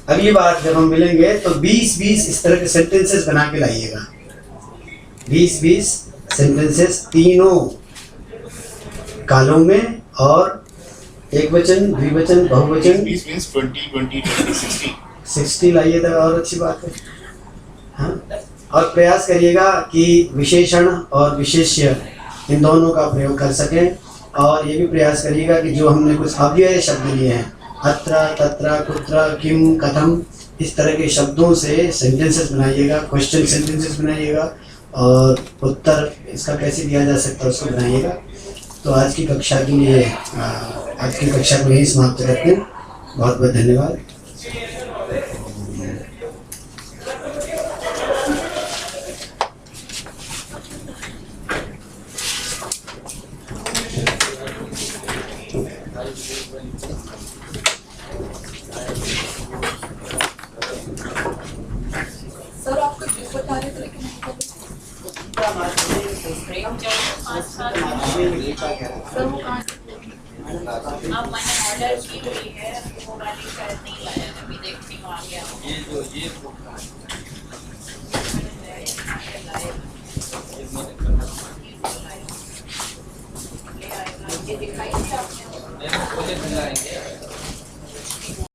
अगली बार जब हम मिलेंगे तो 20-20 इस तरह के सेंटेंसेस बना के लाइएगा। 20-20 सेंटेंसेस तीनों कालों में, और एक वचन, द्विवचन, बहुवचन। 20 means 20, 20, 60. 60 लाइए तो और अच्छी बात है। हाँ, और प्रयास करिएगा कि विशेषण और विशेष्य इन दोनों का प्रयोग कर सकें, और ये भी प्रयास करिएगा कि जो हमने कुछ अव्यय शब्द लिए हैं, अत्र, तत्र, कुत्र, किम, कथम, इस तरह के शब्दों से सेंटेंसेस बनाइएगा, क्वेश्चन सेंटेंसेस बनाइएगा, और उत्तर इसका कैसे दिया जा सकता है उसको बनाइएगा। तो आज की कक्षा के लिए आज की कक्षा को यही समाप्त करते हैं। बहुत बहुत धन्यवाद। सर आप कुछ बता रहे थे लेकिन सर वो कहाँ अब मैंने ऑर्डर की हुई है, वो वाली शायद नहीं लाया, अभी देखती हूँ आ गया। ये